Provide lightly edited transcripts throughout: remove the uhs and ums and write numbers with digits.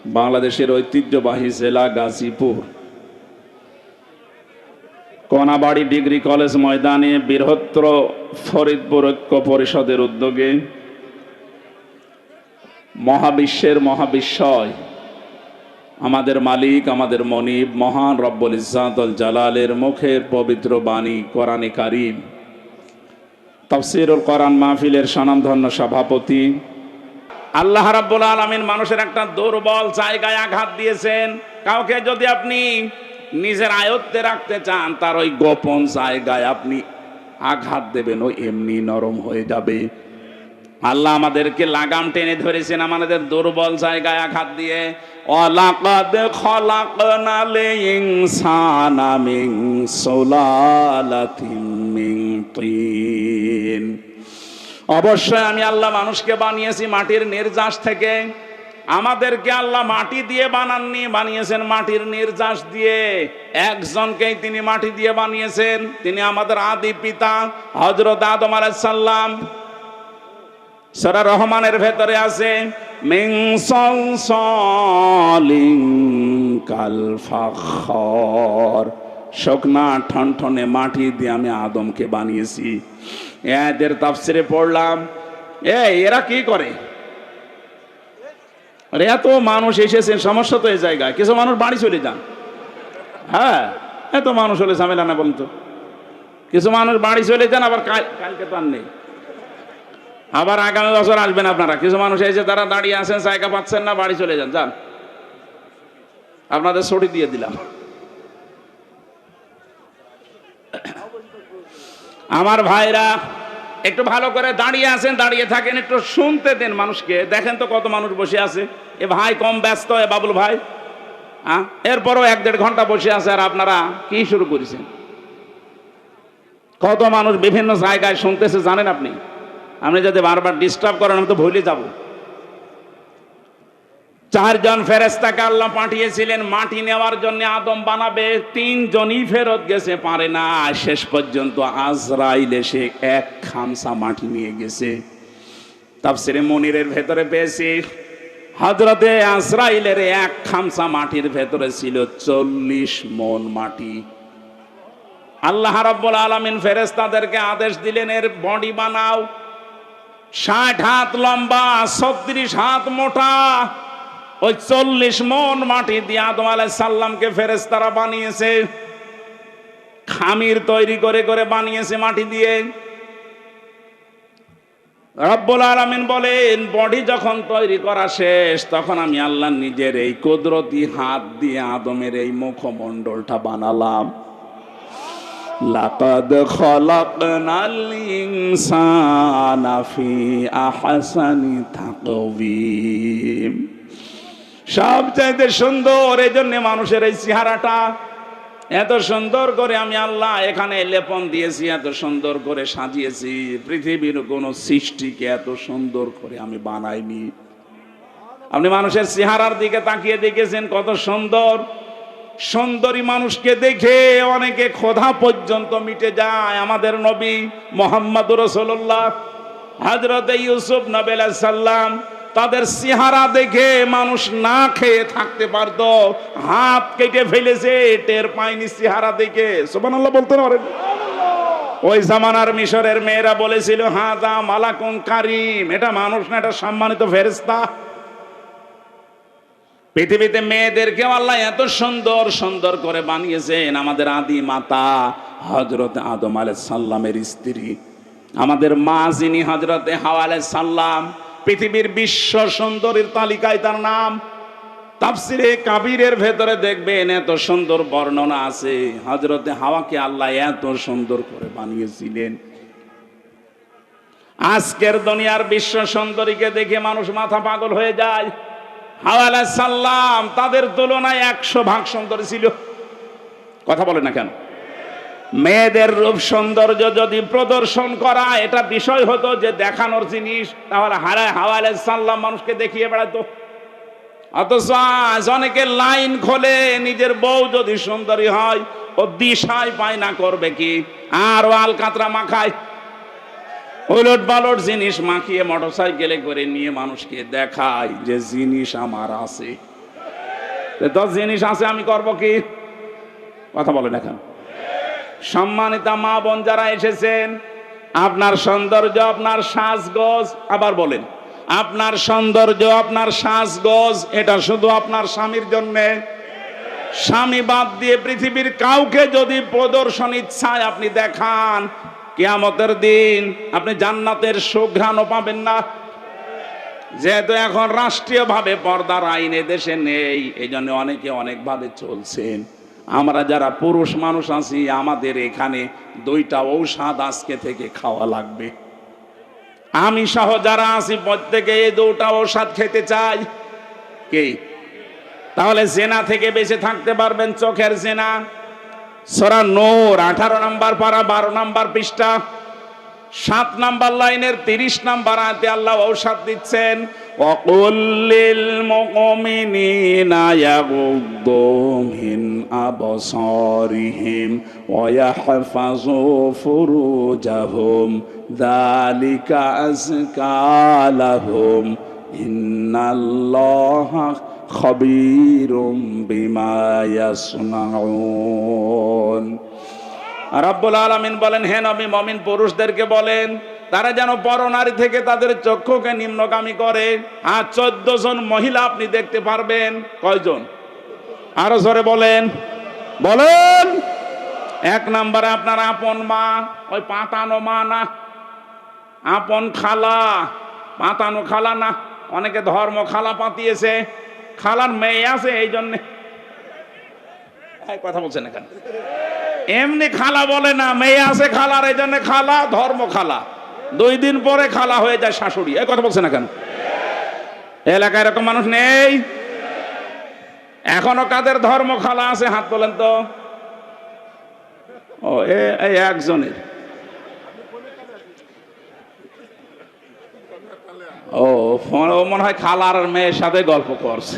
বাংলাদেশের ঐতিহ্যবাহী জেলা গাজীপুর কোনাবাড়ি ডিগ্রি কলেজ ময়দানে বৃহত্তর ফরিদপুর ঐক্য পরিষদের উদ্যোগে মহাবিশ্বের মহাবিস্ময় আমাদের মালিক আমাদের মনিব মহান রব্বুল ইজ্জাতুল জালালের মুখের পবিত্র বাণী কোরআনে কারীম তাফসীরুল কোরআন মাহফিলের স্বনামধন্য সভাপতি। আল্লাহ রাব্বুল আলামিন মানুষের একটা দুর্বল জায়গায় আঘাত দিয়েছেন। কাউকে যদি আপনি নিজের আয়ত্তে রাখতে চান, তার ওই গোপন জায়গায় আপনি আঘাত দেবেন, ওই এমনি নরম হয়ে যাবে। আল্লাহ আমাদেরকে লাগাম টেনে ধরেছেন আমাদের দুর্বল জায়গায় আঘাত দিয়ে। ওয়ালাকাদ খলাকনাল ইনসানা মিন সুলালাতিন মিন তিন। অবশ্যই আমি আল্লাহ মানুষকে বানিয়েছি মাটির নির্যাস থেকে। আমাদেরকে আল্লাহ মাটি দিয়ে বানাননি, বানিয়েছেন মাটির নির্যাস দিয়ে। একজনকেই তিনি মাটি দিয়ে বানিয়েছেন, তিনি আমাদের আদি পিতা হযরত আদম আলাইহিস সালাম। সূরা রহমানের ভেতরে আছে মিন সালসালিন কাল ফাখর, শুকনা ঠনঠনে মাটি দিয়ে আমি আদমকে বানিয়েছি। এদের তাফসিরে পড়লাম, এরা কি করে? এত মানুষ এসেছেন, সমস্যা তো এই জায়গায়। কিছু মানুষ বাড়ি চলে যান। হ্যাঁ, এত মানুষ হলে ঝামেলা না বলতো। কিছু মানুষ বাড়ি চলে যান, আবার কালকে তো আর নেই, আবার আগামী বছর আসবেন আপনারা। কিছু মানুষ এসে তারা দাঁড়িয়ে আছেন, জায়গা পাচ্ছেন না, বাড়ি চলে যান। যান, আপনাদের ছুটি দিয়ে দিলাম। আমার ভাইরা একটু ভালো করে দাঁড়িয়ে আছেন, দাঁড়িয়ে থাকেন, একটু শুনতে দেন মানুষকে। দেখেন তো কত মানুষ বসে আছে। এ ভাই কম ব্যস্ত, এ বাবুল ভাই, এরপরও 1-1.5 ঘন্টা বসে আছে, আর আপনারা কি শুরু করেছেন? কত মানুষ বিভিন্ন জায়গায় শুনতেছে জানেন আপনি? আপনি যদি বারবার ডিস্টার্ব করেন, আমি তো ভুলে যাব। 4 জন ফেরেশতাকে আল্লাহ পাঠিয়েছিলেন মাটি নেওয়ার জন্য, আদম বানাবে। 3 জনই ফেরত গেছে, পারে না। শেষ পর্যন্ত আজরাইল এসে 1 খামসা মাটি নিয়ে গেছে। তাফসীরে মুনিরের ভেতরে পেয়েছি, হযরতে আজরাইলের 1 খামসা মাটির ভেতরে ছিল 40 মণ মাটি। আল্লাহ রাব্বুল আলামিন ফেরেশতাদেরকে আদেশ দিলেন, এর বডি বানাও। 60 হাত লম্বা, 36 হাত মোটা। ওই 40 মণ মাটি দিয়ে আদম আলাইহিস সালামকে ফেরেশতারা বানিয়েছে। খামির তৈরি করে করে বানিয়েছে মাটি দিয়ে। রব্বুল আলামিন বলেন, বডি যখন তৈরি করা শেষ, তখন আমি আল্লাহ নিজের এই কুদরতি হাত দিয়ে আদমের এই মুখমণ্ডলটা বানালাম। লাকাদ খলাকনাল ইনসানা ফি আহসানি তাকওয়িম। সবচাইতে সুন্দর, এই জন্য মানুষের এই চেহারাটা এত সুন্দর করে আমি আল্লাহ এখানে লেপন দিয়েছি, এত সুন্দর করে সাজিয়েছি। পৃথিবীর কোন সৃষ্টিকে এত সুন্দর করে আমি বানাইনি। আপনি মানুষের চেহারার দিকে তাকিয়ে দেখেছেন কত সুন্দর? সুন্দরী মানুষকে দেখে অনেকে ক্ষুধা পর্যন্ত মিটে যায়। আমাদের নবী মুহাম্মদুর রাসূলুল্লাহ, হযরত ইউসুফ নবী আলাইহিস সালাম, তাদের চেহারা দেখে মানুষ না খেয়ে থাকতে পারত। হাত কেটে ফেলেছে, টের পায়নি চেহারা দেখে। সুবহানাল্লাহ বলতে পারেন? ওই জামানার মিশরের মেয়েরা বলেছিল, হাযা মালাকুন কারীম, এটা মানুষ না, এটা সম্মানিত ফেরেশতা। পৃথিবীতে মেয়েদেরকেও আল্লাহ এত সুন্দর সুন্দর করে বানিয়েছেন। আমাদের আদি মাতা হযরত আদম আলাইহিস সালামের স্ত্রী, আমাদের মা যিনি হযরতে হাওয়া আলাইহিস সালাম, পৃথিবীর বিশ্ব সুন্দরীর তালিকায় তার নাম। তাফসিরে কাবীরের ভেতরে দেখবেন এত সুন্দর বর্ণনা আছে, হযরতে হাওয়াকে আল্লাহ এত সুন্দর করে বানিয়েছিলেন। আজকের দুনিয়ার বিশ্ব সুন্দরীকে দেখে মানুষ মাথা পাগল হয়ে যায়। হাওয়া আলাইহিস সালাম তাদের তুলনায় 100 ভাগ সুন্দর ছিল। কথা বলে না কেন? মেয়েদের রূপ সৌন্দর্য যদি প্রদর্শন করা এটা বিষয় হতো, যে দেখানোর জিনিস, তাহলে হাওয়া আলাইহিস সালাম মানুষকে দেখিয়ে বেড়াতো। অথচ আজ অনেকে লাইন খোলে, নিজের বউ যদি সুন্দরী হয় ও দিশায় পায় না করবে কি, আর ও আলকাতরা মাখায়। উলট পালট জিনিস মাখিয়ে মোটরসাইকেলে করে নিয়ে মানুষকে দেখায় যে জিনিস আমার আছে। 10 জিনিস আছে, আমি করব কি? কথা বলেন এখন। সম্মানিতা মা বোন যারা এসেছেন, আপনার সৌন্দর্য, আপনার সাজগোজ, আবার বলেন, আপনার সৌন্দর্য, আপনার সাজগোজ এটা শুধু আপনার স্বামীর জন্যে। স্বামী বাদ দিয়ে পৃথিবীর কাউকে যদি প্রদর্শন ইচ্ছায় আপনি দেখান, কিয়ামতের দিন আপনি জান্নাতের সুঘ্রাণও পাবেন না। যেহেতু এখন রাষ্ট্রীয়ভাবে পর্দার আইন দেশে নেই, এই জন্য অনেকে অনেকভাবে চলছেন। আমরা যারা পুরুষ মানুষ আছি, আমাদের এখানে 2টা ঔষধ আজকে থেকে খাওয়া লাগবে। আমি সহ যারা আছি প্রত্যেকে এই 2টা ঔষধ খেতে চাই। কি? তাহলে জেনা থেকে বেঁচে থাকতে পারবেন। চোখের জেনা, সূরা নূর 18 নম্বর পারা 12 নম্বর পৃষ্ঠা 7 নম্বর লাইনের 30 নম্বর আয়াতে আল্লাহ ঔষধ দিচ্ছেন, ওয়াকুল লিল মুমিনিনা ইয়াগুদ্দু মিন আবসারিহিম ওয়া ইয়াহফাযু ফুরুজাহুম যালিকা আযকা লাহুম ইন্নাল্লাহা খবীরুম বিমা ইয়াসনাউন। রব্বুল আলামিন বলেন, হে নবী, মুমিন পুরুষদেরকে বলেন তারা যেন পরনারী থেকে তাদের চক্ষুকে নিম্নগামী করে। আর 14 জন মহিলা আপনি দেখতে পারবেন। কয়জন? আরো জোরে বলেন, বলেন। 1 নম্বরে আপনার আপন মা, ওই পাতানো মা না, আপন খালা, পাতানো খালা না। অনেকে ধর্ম খালা পাতিয়েছে, খালার মেয়ে আছে এই জন্যে। কথা বলছেন এখানে, এমনি খালা বলে না, মেয়ে আছে খালার, এই জন্য খালা, ধর্ম খালা। 2 দিন পরে খালা হয়ে যায় শাশুড়ি। এই কথা বলছেন এখানে। এলাকায় এরকম মানুষ নেই? এখনো কাদের ধর্ম খালা আছে হাত তোলেন তো। ও, এই একজনের। ও মনে হয় খালার মেয়ের সাথে গল্প করছে।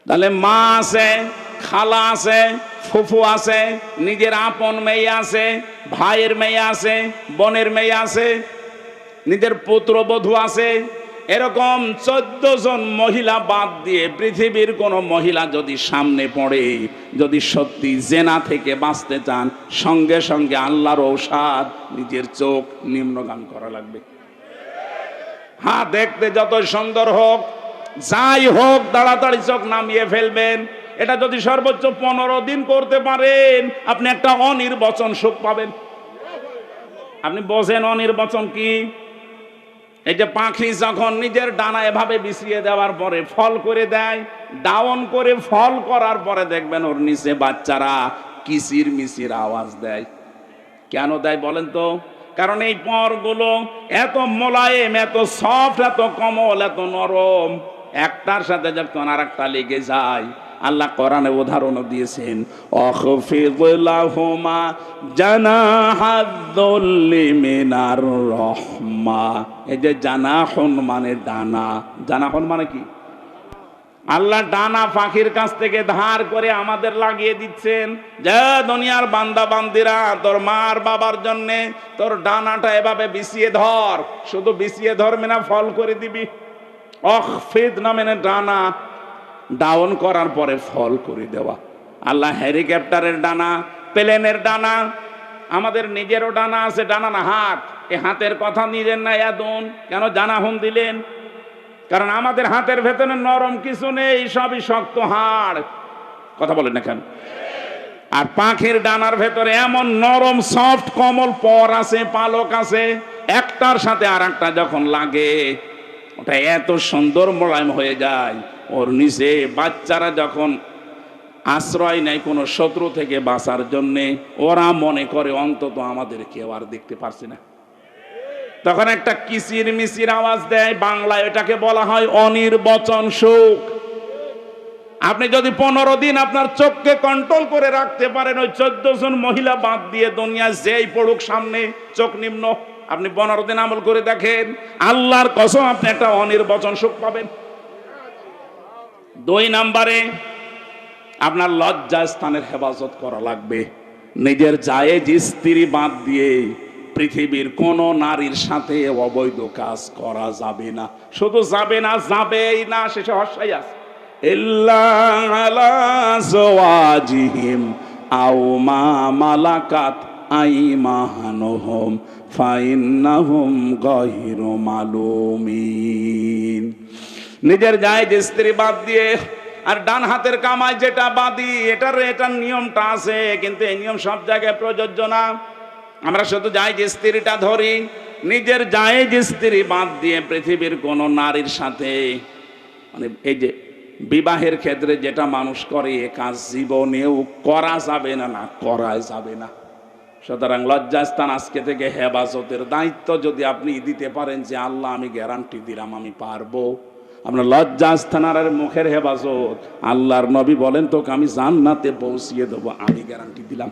তাহলে মা আছে, খালা আছে, ফুফু আছে, নিজের আপন মেয়ে আছে, ভাইয়ের মেয়ে আছে, বোনের মেয়ে আছে, নিজের পুত্রবধূ আছে। এরকম 14 জন মহিলা বাদ দিয়ে পৃথিবীর কোন মহিলা যদি সামনে পড়ে, যদি সত্যি জেনা থেকে বাঁচতে চান, সঙ্গে সঙ্গে আল্লাহর ঔষধ নিজের চোখ নিম্নগামী করা লাগবে। হ্যাঁ, দেখতে যত সুন্দর হোক, যাই হোক, তাড়াতাড়ি চোখ নামিয়ে ফেলবেন। এটা যদি সর্বোচ্চ 15 দিন করতে পারেন, আপনি একটা অনির্বচন সুখ পাবেন। আপনি বোঝেন অনির্বচন কি? এই যে পাখি যখন নিজের ডানা এভাবে বিছিয়ে দেওয়ার পরে ফল করে দেয়, ডাউন করে ফল করার পরে দেখবেন ওর নিচে বাচ্চারা কিচির মিচির আওয়াজ দেয়। কেন দেয় বলেন তো? কারণ এই পরগুলো এত মোলায়েম, এত সফট, এত কোমল, এত নরম, একটার সাথে যখন আরেকটা লেগে যায়। আল্লাহ কোরআনে উদাহরণ দিয়েছেন, অখফিদ লাহুমা জানাহাদ-দুল্লি মিনার রাহমা। এই যে জানাহুন মানে ডানা, জানাহুন মানে কি? আল্লাহ ডানা পাখির কাছ থেকে ধার করে আমাদের লাগিয়ে দিচ্ছেন, যে দুনিয়ার বান্দা বান্দিরা, তোর মার বাবার জন্যে তোর ডানাটা এভাবে বিছিয়ে ধর। শুধু বিছিয়ে ধরবে না, ফল করে দিবি। অখফিদ না মানে ডানা ডাউন করার পরে ফল করে দেওয়া। আল্লাহ হেলিকপ্টারের ডানা, প্লেনের ডানা, আমাদের নিজেরও ডানা আছে। ডানা না, হাত। এই হাতের কথা নিজের না ইয়াদুন, কেন জানাহুন দিলেন? কারণ আমাদের হাতের ভেতরে নরম কিছু নেই, সবই শক্ত হাড়। কথা বলেন না কেন? আর পাখির ডানার ভেতরে এমন নরম সফট কোমল পর আছে, পালক আছে, একটার সাথে আর একটা যখন লাগে ওটা এত সুন্দর মোলায়েম হয়ে যায়। ওর নিচে বাচ্চারা যখন আশ্রয় নেয় কোনো শত্রু থেকে বাঁচার জন্যে, ওরা মনে করে অন্তত আমাদের কেউ আর দেখতে পারছে না, তখন একটা কিচির মিচির আওয়াজ দেয়। বাংলায় এটাকে বলা হয় অনির্বচন সুখ। আপনি যদি 15 দিন আপনার চোখকে কন্ট্রোল করে রাখতে পারেন, ওই 14 জন মহিলা বাদ দিয়ে দুনিয়া যেই পড়ুক সামনে, চোখ নিম্ন, আপনি 15 দিন আমল করে দেখেন, আল্লাহর কসম আপনি একটা অনির্বচন সুখ পাবেন। 2 নম্বরে আপনার লজ্জা স্থানের হেফাজত করা লাগবে। নিজের জায়েজ স্ত্রী বাদ দিয়ে পৃথিবীর কোন নারীর সাথে অবৈধ কাজ করা যাবে না। শুধু যাবে না, যাবেই না, শেষে হর্ষাই আছে, ইল্লা আলা যাওয়াজিহিম আও মা মালাকাত আইমানুহুম ফাইন্নাহুম গায়রু মালুমিন। নিজের জায়েজ স্ত্রী বাদ দিয়ে আর ডান হাতের কামাই যেটা বাদি, এটার নিয়মটা আছে, কিন্তু এই নিয়ম সব জায়গায় প্রযোজ্য না। আমরা শুধু জায়েজ স্ত্রীটা ধরি, নিজের জায়েজ স্ত্রী বাদ দিয়ে পৃথিবীর কোন নারীর সাথে, মানে এই যে বিবাহের ক্ষেত্রে যেটা মানুষ করে, এ কাজ জীবনেও করা যাবে না, না করা যাবে না। সুতরাং লজ্জাস্থান আজকে থেকে হেফাজতের দায়িত্ব যদি আপনি দিতে পারেন যে আল্লাহ আমি গ্যারান্টি দিলাম আমি পারবো, আপনার লজ্জাস্থানের মুখের হেফাজত, আল্লাহর নবী বলেন তোকে আমি জান্নাতে পৌঁছিয়ে দেবো, আমি গ্যারান্টি দিলাম।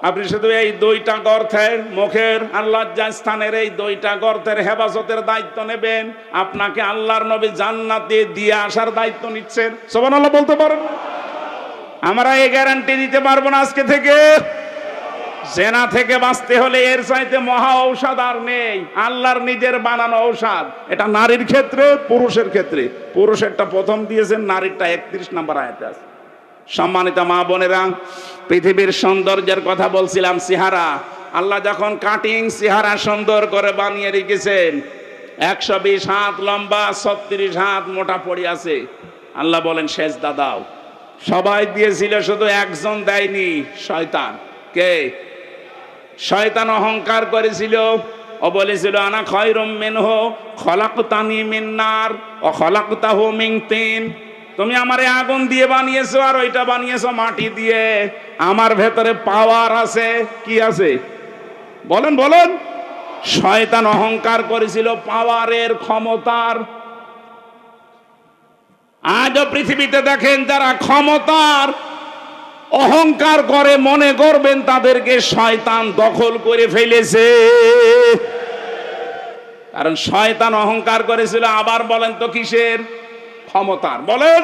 আপনি শুধু এই দুইটা গর্তের, মুখের আর লজ্জাস্থানের এই দুইটা গর্তের হেফাজতের দায়িত্ব নেবেন, আপনাকে আল্লাহর নবী জান্নাতে দিয়ে আসার দায়িত্ব নিচ্ছেন। সুবহানাল্লাহ বলতে পারেন? আমরা এই গ্যারান্টি দিতে পারবো না আজকে থেকে। জেনা থেকে বাঁচতে হলে এর চাইতে মহা ঔষধ আর নেই, আল্লাহর নিজের বানানো ঔষধ। এটা নারীর ক্ষেত্রে, পুরুষের ক্ষেত্রে। পুরুষেরটা প্রথম দিয়েছেন, নারীরটা 31 নম্বর আয়াতে আছে। সম্মানিত মা বোনেরা, পৃথিবীর সৌন্দর্যের কথা বলছিলাম, চেহারা। আল্লাহ যখন কাটিং চেহারা সুন্দর করে বানিয়ে রেখেছেন, 120 হাত লম্বা, 36 হাত মোটা পড়ে আছে, আল্লাহ বলেন সেজদা দাও। সবাই দিয়েছিল, শুধু একজন দেয়নি, শয়তান। কে? শয়তান অহংকার করেছিল, ও বলেছিল আনা খায়রুম মিনহু খলাকতানি মিন নার ওয়া খলাকতাহু মিন তিন। তুমি আমারে আগুন দিয়ে বানিয়েছো আর ওইটা বানিয়েছো মাটি দিয়ে, আমার ভেতরে পাওয়ার আছে। কি আছে? বলেন বলেন। শয়তান অহংকার করেছিল পাওয়ারের, ক্ষমতার। আজও পৃথিবীতে দেখেন যারা ক্ষমতার অহংকার করে, মনে করবেন তাদেরকে শয়তান দখল করে ফেলেছে। কারণ শয়তান অহংকার করেছিল, আবার বলেন তো কিসের? ক্ষমতার। বলেন,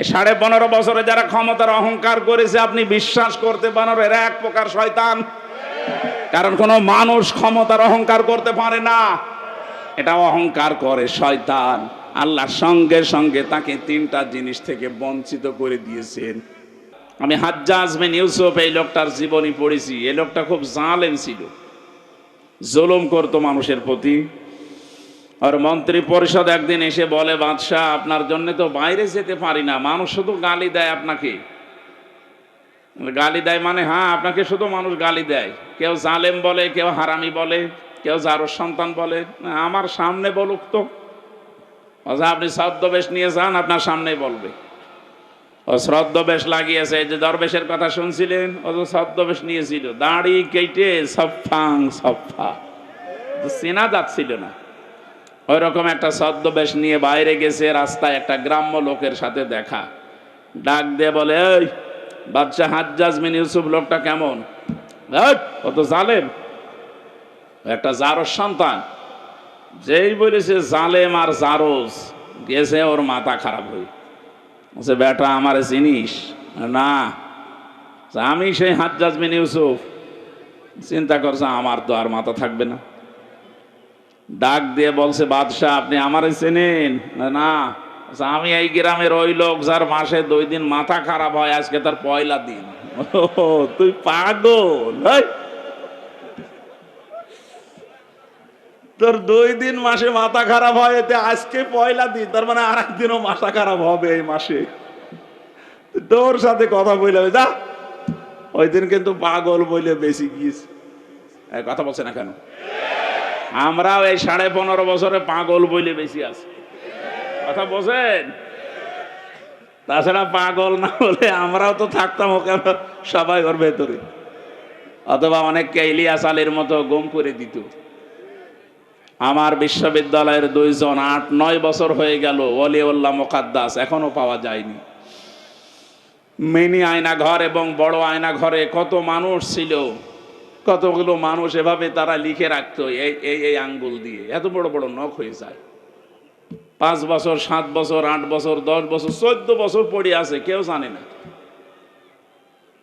15.5 বছরে যারা ক্ষমতার অহংকার করেছে, আপনি বিশ্বাস করতে পারেন এরা এক প্রকার শয়তান। কারণ কোন মানুষ ক্ষমতার অহংকার করতে পারে না, এটা অহংকার করে শয়তান। আল্লাহর সঙ্গে সঙ্গে তাকে 3টা জিনিস থেকে বঞ্চিত করে দিয়েছেন। আমি হাজ্জাজ বিন ইউসুফ এই লোকটার জীবনী পড়েছি। এই লোকটা খুব জালেম ছিল, জুলুম করতো মানুষের প্রতি। আর মন্ত্রী পরিষদ একদিন এসে বলে, বাদশাহ আপনার জন্য তো বাইরে যেতে পারি না, মানুষ শুধু গালি দেয় আপনাকে। গালি দেয় মানে? হ্যাঁ, আপনাকে শুধু মানুষ গালি দেয়। কেউ জালেম বলে, কেউ হারামি বলে, কেউ জারোর সন্তান বলে। আমার সামনে বলুক তো, আপনি ছদ্মবেশ নিয়ে যান, আপনার সামনেই বলবে। ও ছদ্মবেশ লাগিয়েছে, এই যে দরবেশের কথা শুনছিলেন, ও তো ছদ্মবেশ নিয়েছিল, দাড়ি কেটে সফাং সফা, চেনা যাচ্ছিল না। ওই রকম একটা ছদ্মবেশ নিয়ে বাইরে গেছে, রাস্তায় একটা গ্রাম্য লোকের সাথে দেখা। ডাক দিয়ে বলে, এই বাদশাহ হাজ্জাজ বিন ইউসুফ লোকটা কেমন? ও তো জালেম, একটা জারোর সন্তান। যেই বলেছে জালেম আর জারোজ, গেছে ওর মাথা খারাপ হয়ে। বলছে, বেটা আমার চিনিস না? আমি সেই হাজ্জাজ বিন ইউসুফ। চিন্তা করছে আমার তো আর মাথা থাকবে না। ডাক দিয়ে বলছে, বাদশাহ আপনি আমারে চেনেন? না। আমি এই গ্রামের ওই লোক যার মাসে 2 দিন মাথা খারাপ হয়, আজকে তার পয়লা দিন। তুই পাগল? তোর 2 দিন মাসে মাথা খারাপ হয়, এতে আজকে পয়লা দিন, তার মানে আর একদিনও মাথা খারাপ হবে এই মাসে। তোর সাথে কথা বলে যা, ওই দিন কিন্তু পাগল বলে বেশি গিয়েছে। কথা বলছে না কেন? আমরাও এই 15.5 বছরে পাগল বলে বেশি আছে। কথা বোঝেন? তাছাড়া পাগল না হলে আমরাও তো থাকতাম ওকে সবাই ওর ভেতরে, অথবা অনেককে ইলিয়াস আলীর মতো গুম করে দিত। আমার বিশ্ববিদ্যালয়ের 2 জন 8-9 বছর হয়ে গেল, ওলিউল্লাহ মুকাদ্দাস, এখনো পাওয়া যায়নি। মিনি আয়না ঘর এবং বড় আয়না ঘরে কত মানুষ ছিল, কতগুলো মানুষ এভাবে তারা লিখে রাখতো এই আঙ্গুল দিয়ে, এত বড় বড় নখ হয়ে যায়। 5 বছর, 7 বছর, 8 বছর, 10 বছর, 14 বছর পড়ে আছে, কেউ জানে না।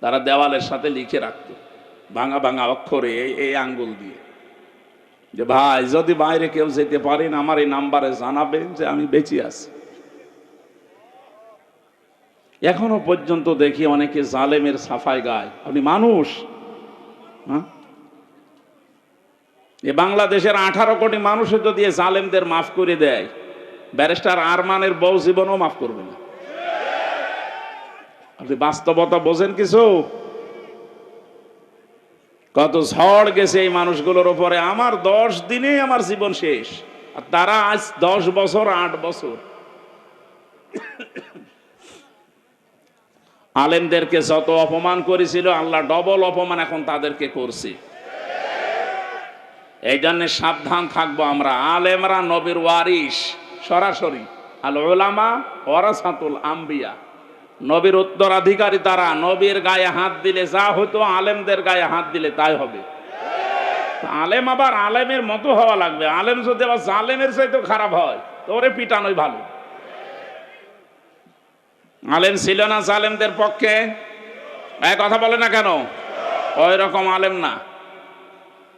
তারা দেওয়ালের সাথে লিখে রাখতো। ভাঙা ভাঙা অক্ষরে এই আঙ্গুল দিয়ে, যে ভাই যদি বাইরে কেউ যেতে পারেন আমার এই নাম্বারে জানাবেন যে আমি বেঁচে আছি। এখনো পর্যন্ত দেখি অনেকে জালেমের সাফাই গায়। আপনি মানুষ? হ্যাঁ, এ বাংলাদেশের 18 কোটি মানুষের যদি জালেমদের মাফ করে দেয়, ব্যারিস্টার আরমানের বউ জীবনও মাফ করবে না। আপনি বাস্তবতা বোঝেন কিছু? কত ঝড় গেছে এই মানুষগুলোর উপরে। আমার 10 দিনে আমার জীবন শেষ, আর তারা আজ 10 বছর 8 বছর। আলেমদেরকে যত অপমান করেছিল আল্লাহ ডবল অপমান এখন তাদেরকে করছে। এই জন্য সাবধান থাকবো আমরা। আলেমরা নবীর ওয়ারিস সরাসরি, আল উলামা ওয়ারাসাতুল আম্বিয়া, নবীর উত্তরাধিকারী তারা। নবীর গায়ে হাত দিলে যা হতো আলেমদের গায়ে হাত দিলে তাই হবে। আলেম আবার আলেমের মতো হওয়া লাগবে। আলেম যদি আবার জালেমের চাইতে খারাপ হয় তো ওরে পিটানোই ভালো। আলেম ছিল না জালেমদের পক্ষে? এক কথা বলে না কেন? ওই রকম আলেম না।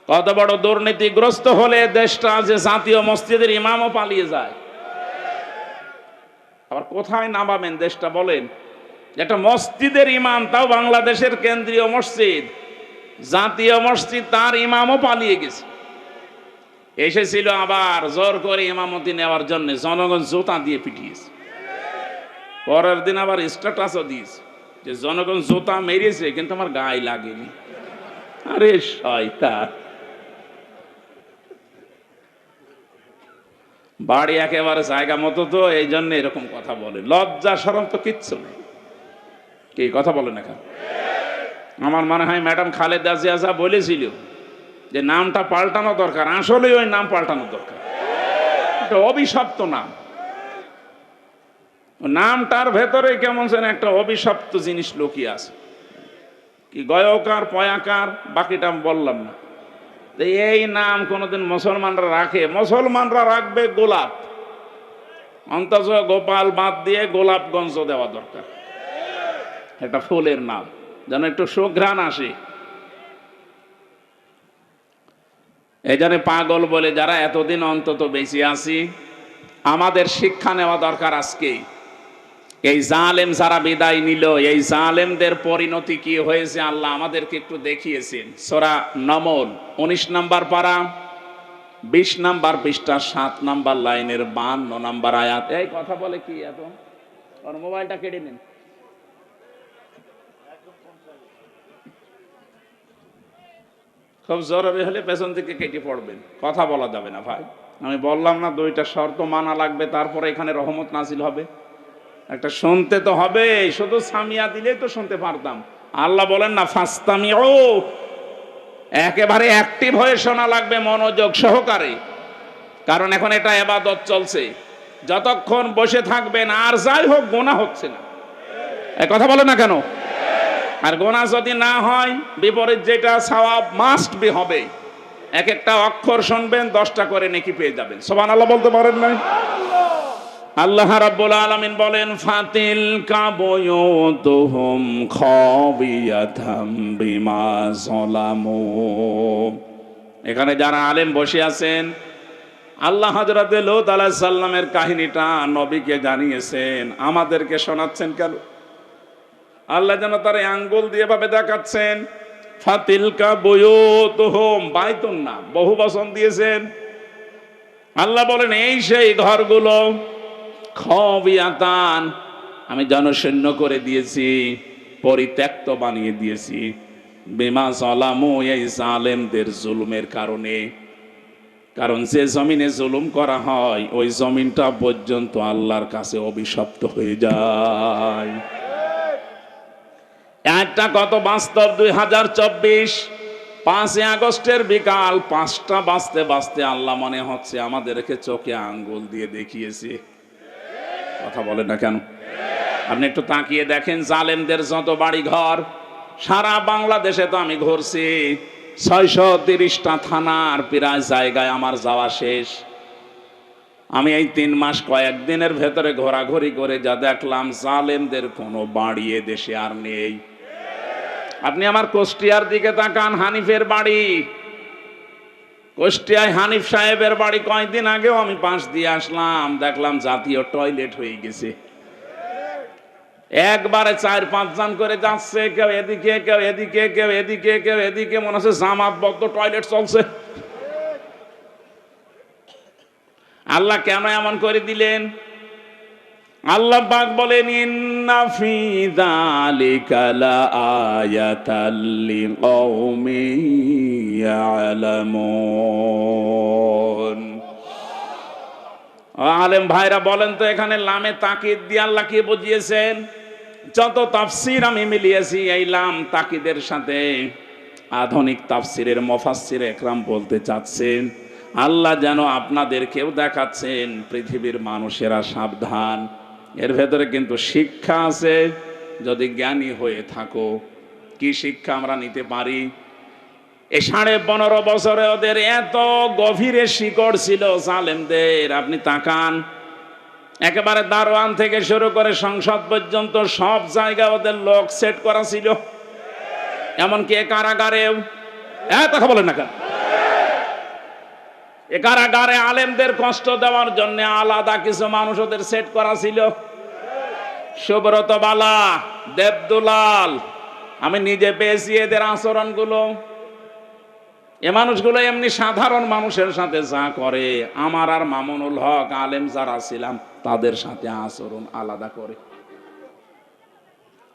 কত বড় দুর্নীতিগ্রস্ত হলে দেশটা যে জাতীয় মসজিদের ইমামও পালিয়ে যায়। আবার কোথায় নামাবেন দেশটা বলেন? একটা মসজিদের ইমাম, তাও বাংলাদেশের কেন্দ্রীয় মসজিদ, জাতীয় মসজিদ, তার ইমামও পালিয়ে গেছে। এসেছিল আবার জোর করে ইমামতি নেওয়ার জন্য, জনগণ জুতা দিয়ে পিটিয়েছে। পরের দিন আবার স্ট্যাটাসও দিয়েছে যে জনগণ জুতা মেরেছে কিন্তু আমার গায়ে লাগেনি। আরে শয়তান! বাড়ি একেবারে জায়গা মতো তো, এই জন্য এরকম কথা বলে। লজ্জা শরম তো কিচ্ছু নেই। কি কথা বলে না কেন? আমার মনে হয় ম্যাডাম খালেদা জিয়া যা বলেছিল যে নামটা পাল্টানো দরকার, আসলে ওই নাম পাল্টানো দরকার। এটা অভিশপ্ত নাম। নামটার ভেতরে কেমন যেন একটা অভিশপ্ত জিনিস লুকিয়ে আছে। কি গয়কার পয়াকার বাকিটা বললাম না। এই নাম কোনোদিন মুসলমানরা রাখে? মুসলমানরা রাখবে গোলাপ, অন্তত গোপাল বাদ দিয়ে গোলাপগঞ্জ দেওয়া দরকার। একটা ফুলের নাম যেন একটু সুঘ্রাণ আসে। এই জন্য পাগল বলে যারা এতদিন অন্তত বেঁচে আছি, আমাদের শিক্ষা নেওয়া দরকার আজকে। এই জালেম যারা বিদায় নিল, এই জালেমদের পরিণতি কি হয়েছে আল্লাহ আমাদেরকে একটু দেখিয়েছেন। সূরা নমল 19 নম্বর পারা 20 নম্বর পৃষ্ঠা 7 নম্বর লাইনের 52 নম্বর আয়াত। এই কথা বলে কি এত? ওর মোবাইলটা কেটে নিন। খুব জরুরি হলে পেছন থেকে কেটে পড়বেন, কথা বলা যাবে না ভাই। আমি বললাম না 2টা শর্ত মানা লাগবে, তারপরে এখানে রহমত নাজিল হবে। একটা শুনতে তো হবে, শুধু সামিয়া দিলেই তো শুনতে পারতাম। আল্লাহ বলেন না ফাস্তামিউ, একেবারে অ্যাক্টিভ হয়ে শোনা লাগবে, মনোযোগ সহকারে। কারণ এখন এটা ইবাদত চলছে। যতক্ষণ বসে থাকবেন আর যাই হোক গুনাহ হচ্ছে না। এই কথা বলে না কেন? আর গুনাহ যদি না হয়, বিপরীত যেটা সওয়াব মাস্ট বি হবে। এক একটা অক্ষর শুনবেন 10টা করে নেকি পেয়ে যাবেন। সুবহানাল্লাহ বলতে পারেন না? আল্লাহ রাব্বুল আলামিন বলেন ফাতিল কাবুয়ুতুহুম খাবিয়াতাম বিমা যালামু। এখানে যারা আলেম বসে আছেন, আল্লাহ হযরতে লূত আলাইহিস সালামের কাহিনীটা নবীকে জানিয়েছেন, আমাদেরকে শোনাচ্ছেন কেন? আল্লাহ যেন তার আঙ্গুল দিয়ে ভাবে দেখাচ্ছেন। ফাতিল কাবুয়ুতুহুম, বাইতুন না, বহু বচন দিয়েছেন। আল্লাহ বলেন এই সেই ঘরগুলো, খাবিয়াতান, আমি জনশূন্য করে দিয়েছি, পরিত্যক্ত বানিয়ে দিয়েছি, বিমা যালামু, এই জালেমদের জুলুমের কারণে। কারণ যে জমিনে জুলুম করা হয় ওই জমিনটা পর্যন্ত আল্লাহর কাছে অভিশপ্ত হয়ে যায়। একটা কত বাস্তব। 2024 5 আগস্টের বিকাল 5টা বাজতে বাজতে আল্লাহ মনে হচ্ছে আমাদেরকে চোখে আঙ্গুল দিয়ে দেখিয়েছে। কথা বলে না কেন? আপনি একটু তাকিয়ে দেখেন, জালেমদের যত বাড়ি ঘর সারা বাংলাদেশে তো আমি ঘুরছি, 630টা থানার প্রায় জায়গায় আমার যাওয়া শেষ। আমি এই 3 মাস কয়েকদিনের ভেতরে ঘোরাঘুরি করে যা দেখলাম, জালেমদের কোনো বাড়ি এ দেশে আর নেই। আপনি আমার কুষ্টিয়ার দিকে তাকান, হানিফের বাড়ি কুষ্টিয়ায়। হানিফ সাহেবের বাড়ি কয়েকদিন আগেও আমি পাশ দিয়ে আসলাম, দেখলাম জাতীয় টয়লেট হয়ে গেছে। একবারে 4-5 জন করে যাচ্ছে, কেউ এদিকে কেউ এদিকে কেউ এদিকে কেউ এদিকে, মনে হচ্ছে জামাতবদ্ধ টয়লেট চলছে। আল্লাহ কেন এমন করে দিলেন? আল্লাহ পাক বলেন, ইন্না ফি যালিকা লাআয়াতাল লিকাউমিন ইয়ালামুন। আলেম ভাইরা বলেন তো, এখানে লামে তাকিদ দিয়ে আল্লাহ কি বুঝিয়েছেন? যত তাফসীর আমি মিলিয়েছি, এই লাম তাকিদের সাথে আধুনিক তাফসীরের মুফাসসির একরাম বলতে চাচ্ছেন, আল্লাহ যেন আপনাদেরকেও দেখাচ্ছেন, পৃথিবীর মানুষেরা সাবধান, এর ভেতরে কিন্তু শিক্ষা আছে যদি জ্ঞানী হয়ে থাকো। কি শিক্ষা আমরা নিতে পারি? এই 15.5 বছরে ওদের এত গভীরে শিকড় ছিল জালেমদের। আপনি তাকান, একেবারে দারোয়ান থেকে শুরু করে সংসদ পর্যন্ত সব জায়গায় ওদের লোক সেট করা ছিল, এমনকি এ কারাগারেও। কথা বলেন না কেন? এ কারাগারে আলেমদের কষ্ট দেওয়ার জন্য আলাদা কিছু মানুষ ওদের সেট করা ছিল। সুব্রত বালা, দেবদুলাল, আমি নিজে পেয়েছি এদের আচরণগুলো। এ মানুষগুলো এমনি সাধারণ মানুষের সাথে যা করে, আমার আর মামুনুল হক আলেম যারা ছিলাম তাদের সাথে আচরণ আলাদা করে।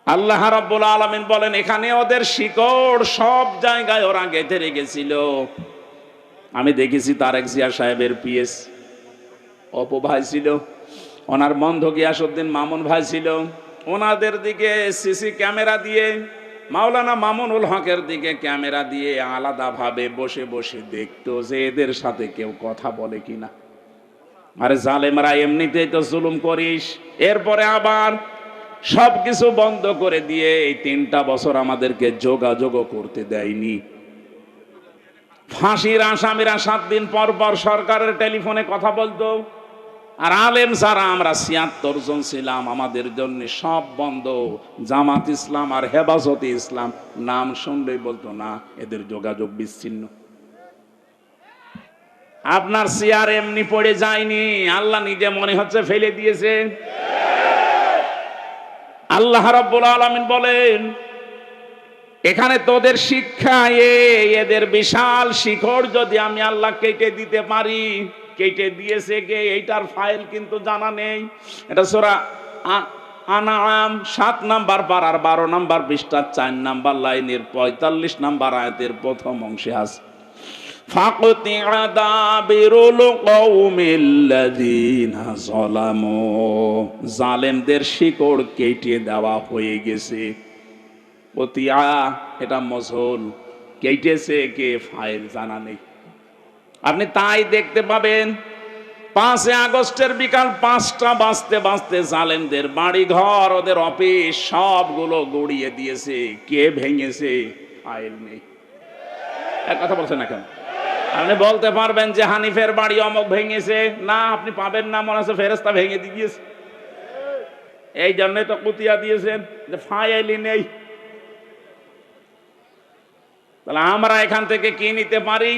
আল্লাহ রাব্বুল আলামিন বলেন, এখানে ওদের শিকড় সব জায়গায় ওরা গেঁথে রেখেছিল। আমি দেখেছি তারেক জিয়া সাহেবের পিএস অপু ভাই ছিল, ওনার বন্ধু গিয়াসউদ্দিন মামুন ভাই ছিল, ওনাদের দিকে সিসি ক্যামেরা দিয়ে, মাওলানা মামুনুল হকের দিকে ক্যামেরা দিয়ে আলাদাভাবে বসে বসে দেখতো যে এদের সাথে কেউ কথা বলে কিনা। আরে জালেমরা এমনিতেই তো জুলুম করিস, এরপরে আবার সবকিছু বন্ধ করে দিয়ে এই 3টা বছর আমাদেরকে যোগাযোগ করতে দেয়নি। ফাঁসির আসামিরা 7 দিন পর পর সরকারের টেলিফোনে কথা বলতো, আর আলেম যারা আমরা 76 জন ছিলাম, আমাদের জন্য সব বন্ধ। জামাত ইসলাম আর হেফাজতে ইসলাম নাম শুনলেই বলতো না, এদের যোগাযোগ বিচ্ছিন্ন। আপনার চেয়ার এমনি পড়ে যায়নি, আল্লাহ নিজে মনে হচ্ছে ফেলে দিয়েছে। আল্লাহ রাব্বুল আলামিন বলেন, এখানে তোদের শিক্ষা, এদের বিশাল শিকড় যদি আমি আল্লাহ কেটে দিতে পারি। কেটে দিয়েছে কে, এইটার ফাইল কিন্তু জানা নেই। এটা সূরা আনআম 7 নাম্বার পারার 12 নাম্বার পৃষ্ঠার 4 নাম্বার লাইনের 45 নাম্বার আয়াতের প্রথম অংশে আছে, ফাকতিআ দাবিরুল কওমিল্লাযিনা যালামু। জালেমদের শিকড় কেটে দেওয়া হয়ে গেছে। কতিয়া এটা মজহুল, কেটেছে কে ফাইল জানা নেই। আপনি তাই দেখতে পাবেন 5 আগস্টের বিকাল 5টা বাজতে বাজতে জালেমদের বাড়ি ঘর, ওদের অফিস সবগুলো গড়িয়ে দিয়েছে। কে ভেঙেছে? ফাইল নেই। এক কথা বলছেন না কেন? আপনি বলতে পারবেন যে হানিফের বাড়ি অমুক ভেঙেছে? না, আপনি পাবেন না, মনে হচ্ছে ফেরেশতা ভেঙে দিয়েছে। এই জন্যই তো কুতিয়া দিয়েছেন যে ফাইলই নেই। তাহলে আমরা এখান থেকে কি নিতে পারি?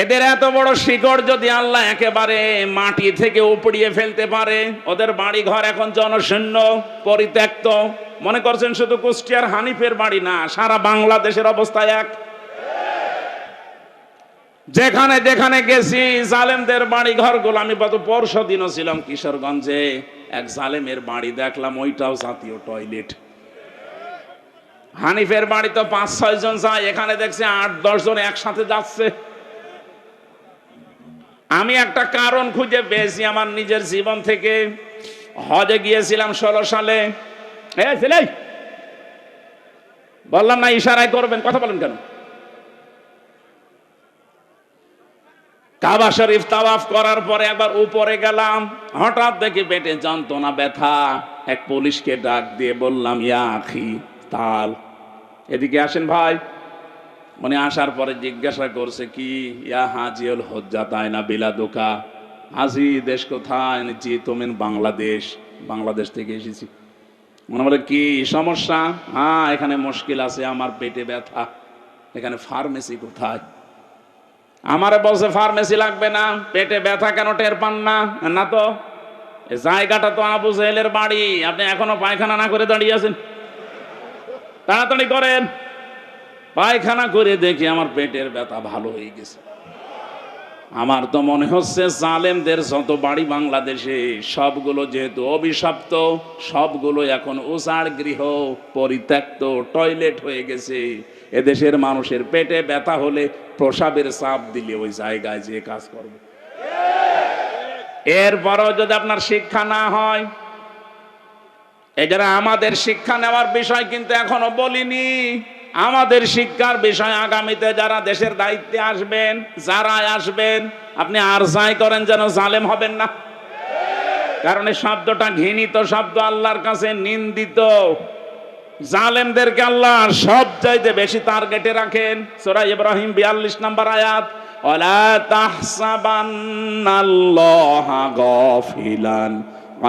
এদের এত বড় শিকড় যদি আল্লাহ একেবারে মাটি থেকে উপড়িয়ে ফেলতে পারে, ওদের বাড়ি ঘর এখন জনশূন্য, পরিত্যক্ত। মনে করছেন শুধু কুষ্টিয়ার হানিফের বাড়ি না, সারা বাংলাদেশের অবস্থা এক। যেখানে যেখানে গেছি জালেমদের বাড়ি ঘরগুলো, আমি গত পরশু দিনও ছিলাম কিশোরগঞ্জে, এক জালেমের বাড়ি দেখলাম, ওইটাও জাতীয় টয়লেট। হানিফের বাড়ি তো 5-6 জন যায়, এখানে দেখছি 8-10 জন একসাথে যাচ্ছে। আমি একটা কারণ খুঁজে পেয়েছি আমার নিজের জীবন থেকে। হজে গিয়েছিলাম 16 সালে। বললাম না ইশারায় করবেন, কথা বলেন কেন? কাবা শরীফ তাওয়াফ করার পরে একবার উপরে গেলাম, হঠাৎ দেখি পেটে যন্ত্রণা, ব্যথা। এক পুলিশকে ডাক দিয়ে বললাম, ইয়া আখি তাল, এদিকে আসেন ভাই। মানে আসার পরে জিজ্ঞাসা করছে, কি? ইয়া হাজিউল হুজ্জাত আয়না বিলাদুকা, হাজি দেশ কোথায়? জি তুমি বাংলাদেশ। বাংলাদেশ থেকে এসেছি। মনে বলে কি সমস্যা? হ্যাঁ, এখানে মুশকিল আছে, আমার পেটে ব্যথা। এখানে ফার্মেসি কোথায়? আমারে বলছে ফার্মেসি লাগবে না, পেটে ব্যথা কেন টের পান না? না তো এই জায়গাটা তো আবু জেহেলের বাড়ি, আপনি এখনো পায়খানা না করে দাঁড়িয়ে আছেন। তাড়াতাড়ি করেন। পায়খানা করে দেখি আমার পেটের ব্যথা ভালো হয়ে গেছে। আমার তো মনে হচ্ছে জালেমদের যত বাড়ি বাংলাদেশে সবগুলো যেহেতু অভিশপ্ত, সবগুলো এখন উজাড় গৃহ, পরিত্যক্ত টয়লেট হয়ে গেছে। এদেশের মানুষের পেটে ব্যথা হলে প্রসাবের চাপ দিলে ওই জায়গায় যে কাজ করবে। এরপরও যদি আপনার শিক্ষা না হয়, এই যারা আমাদের শিক্ষা নেওয়ার বিষয় কিন্তু এখনো বলিনি। আমাদের শিক্ষার বিষয় আগামীতে যারা দেশের দায়িত্বে আসবেন, যারা আসবেন, আপনি আর যাই করেন যেন জালেম হবেন না। কারণ এই শব্দটা ঘৃণিত শব্দ, আল্লাহর কাছে নিন্দিত। জালেমদেরকে আল্লাহ সব চাইতে বেশি টার্গেটে রাখেন। সূরা ইব্রাহিম 42 নম্বর আয়াত, ওয়ালা তাহসাবান্নাল্লাহা গাফিলান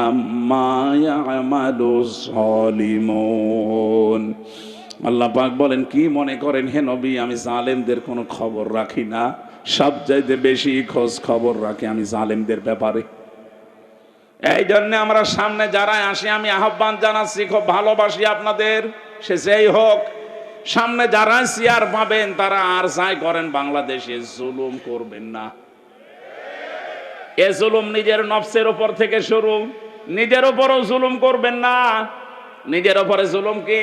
আম্মা ইয়ামালুজ যালিমুন। আল্লাহ পাক বলেন, কি মনে করেন হে নবী আমি জালেমদের কোনো খবর রাখি না? সব চাইতে বেশি খোঁজ খবর রাখি আমি জালেমদের ব্যাপারে। এই জন্য আমরা সামনে যারা আসি আমি আহ্বান জানাচ্ছি, খুব ভালোবাসি আপনাদের, সে যেই হোক, সামনে যারা চেয়ার পাবেন তারা আর যাই করেন বাংলাদেশে জুলুম করবেন না। এ জুলুম নিজের নফসের উপর থেকে শুরু, নিজের উপরও জুলুম করবেন না। নিজের উপরে জুলুম কি?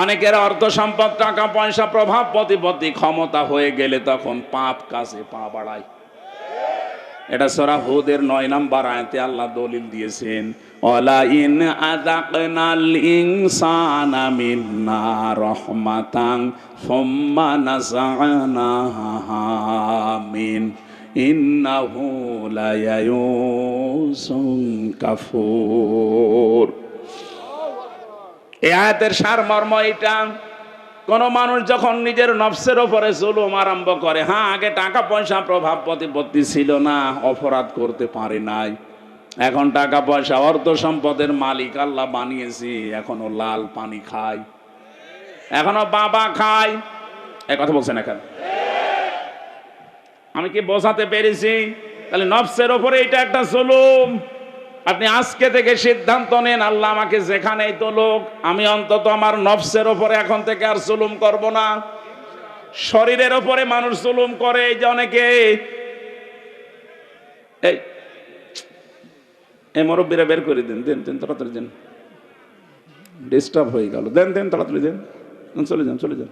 অনেকের অর্থ সম্পদ, টাকা পয়সা, প্রভাব প্রতিপত্তি, ক্ষমতা হয়ে গেলে তখন পাপ কাজে পা বাড়ায়। এটা সূরা হুদের 9 নম্বর আয়াতে আল্লাহ দলিল দিয়েছেন, ওয়ালা ইন আযাকনাল ইনসানা মিন্না রাহমাতান সুম্মা নাযা'নাহা মিন ইন্নাহু লায়ায়ুসুন কাফুর। এই আয়াতের সারমর্ম এটা, কোন মানুষ যখন নিজের নফসের উপরে জুলুম আরম্ভ করে, হ্যাঁ আগে টাকা পয়সা প্রভাব প্রতিপত্তি ছিল না, অপরাধ করতে পারে নাই, এখন টাকা পয়সা অর্থ সম্পদের মালিক আল্লাহ বানিয়েছি, এখনো লাল পানি খায়, এখনো বাবা খায়। এই কথা বলছেন এখন? আমি কি বোঝাতে পেরেছি? তাহলে নফসের উপরে এটা একটা জুলুম। আপনি আজকে থেকে সিদ্ধান্ত নেন, আল্লাহ আমাকে যেখানেই তোলুক, আমি অন্তত আমার নফসের ওপরে এখন থেকে আর জুলুম করব না। শরীরের ওপরে মানুষ জুলুম করে, এই যে অনেকে, এই মুরব্বীরা বের করে দেন, দেন দেন তাড়াতাড়ি দেন, ডিস্টার্ব হয়ে গেল, দেন দেন তাড়াতাড়ি দেন, চলে যান চলে যান।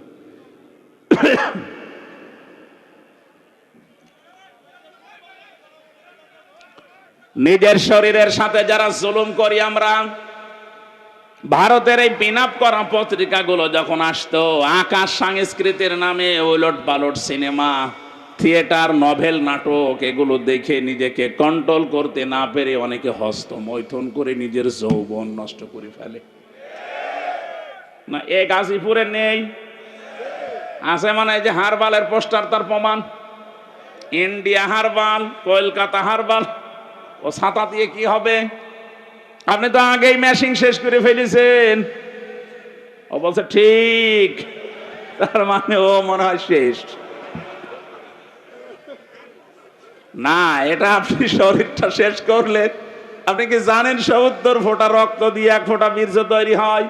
নিজের শরীরের সাথে যারা জুলুম করি আমরা, ভারতের এই পিনআপ করা পত্রিকাগুলো যখন আসতো, আকাশ সংস্কৃতির নামে ওলট পালট সিনেমা, থিয়েটার, নভেল, নাটক, এগুলো দেখে নিজেকে কন্ট্রোল করতে না পেরে অনেকে হস্তমৈথুন করে নিজের যৌবন নষ্ট করে ফেলে। না এ গাজীপুরে নেই? আছে মানে এই যে হারবালের পোস্টার, তার প্রমাণ। ইন্ডিয়া হারবাল, কলকাতা হারবাল, ও ছাতা দিয়ে কি হবে? আপনি তো আগেই ম্যাশিং শেষ করে ফেলেছেন। ও বলছে ঠিক, তার মানে ও মনে হয় শেষ না। এটা আপনি শরীরটা শেষ করলেন। আপনি কি জানেন ৭০ ফোঁটা রক্ত দিয়ে 1 ফোঁটা বীর্য তৈরি হয়?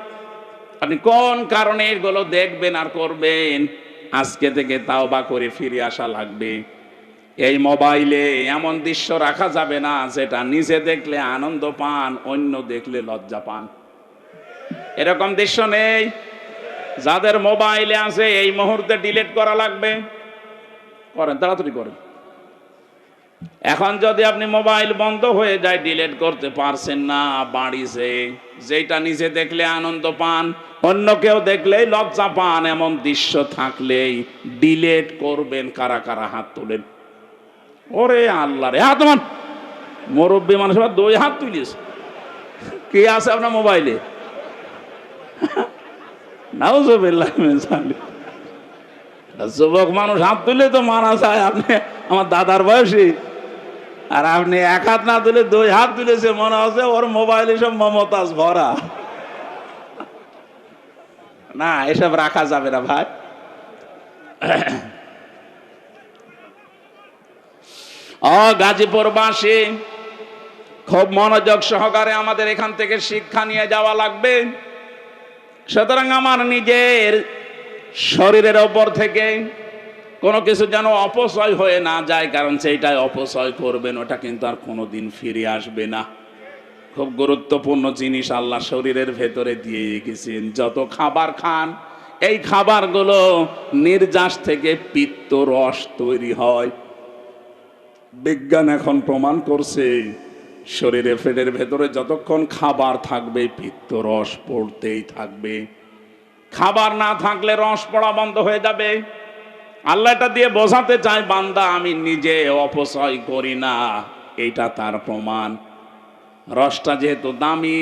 আপনি কোন কারণে এগুলো দেখবেন আর করবেন? আজকে থেকে তাওবা করে ফিরে আসা লাগবে। এই মোবাইলে এমন দৃশ্য রাখা যাবে না যেটা নিজে দেখলে আনন্দ পান, অন্য দেখলে লজ্জা পান। এরকম দৃশ্য নেই। যাদের মোবাইলে আছে এই মুহূর্তে ডিলিট করা লাগবে। করেন, তাড়াতাড়ি করেন। এখন যদি আপনি মোবাইল বন্ধ হয়ে যায়, ডিলিট করতে পারছেন না, বাড়িতে যেটা নিজে দেখলে আনন্দ পান, অন্য কেউ দেখলেই লজ্জা পান, এমন দৃশ্য থাকলেই ডিলিট করবেন। কারা কারা হাত তোলেন? ওরে আল্লাহ রে, হাত মান। মুরব্বী মানুষ 2 হাত তুলিয়েছে। কে আছে আপনার মোবাইলে? নাউজুবিল্লাহ মিন যালিক। যুবক মানুষ হাত তুলে তো মানা যায়। আপনি আমার দাদার বয়সী, আর আপনি 1 হাত না তুলে 2 হাত তুলেছে, মনে হচ্ছে ওর মোবাইলে সব মমতাজ ভরা। না, এসব রাখা যাবে না ভাই। গাজীপুরবাসী খুব মনোযোগ সহকারে আমাদের এখান থেকে শিক্ষা নিয়ে যাওয়া লাগবে। সুতরাং আমার নিজের শরীরের ওপর থেকে কোনো কিছু যেন অপচয় হয়ে না যায়, কারণ সেইটাই অপচয় করবেন ওটা কিন্তু আর কোনোদিন ফিরে আসবে না। খুব গুরুত্বপূর্ণ জিনিস আল্লাহ শরীরের ভেতরে দিয়ে রেখেছেন। যত খাবার খান, এই খাবারগুলো নির্যাস থেকে পিত্ত রস তৈরি হয়। বিজ্ঞান এখন প্রমাণ করছে শরীরে পেটের ভেতরে যতক্ষণ খাবার থাকবে পিত্ত রস পড়তেই থাকবে। খাবার না থাকলে রস পড়া বন্ধ হয়ে যাবে। আল্লাহ এটা দিয়ে বোঝাতে চায়, বান্দা আমি নিজে অপচয় করি না, এটা তার প্রমাণ। রসটা যেহেতু দামি,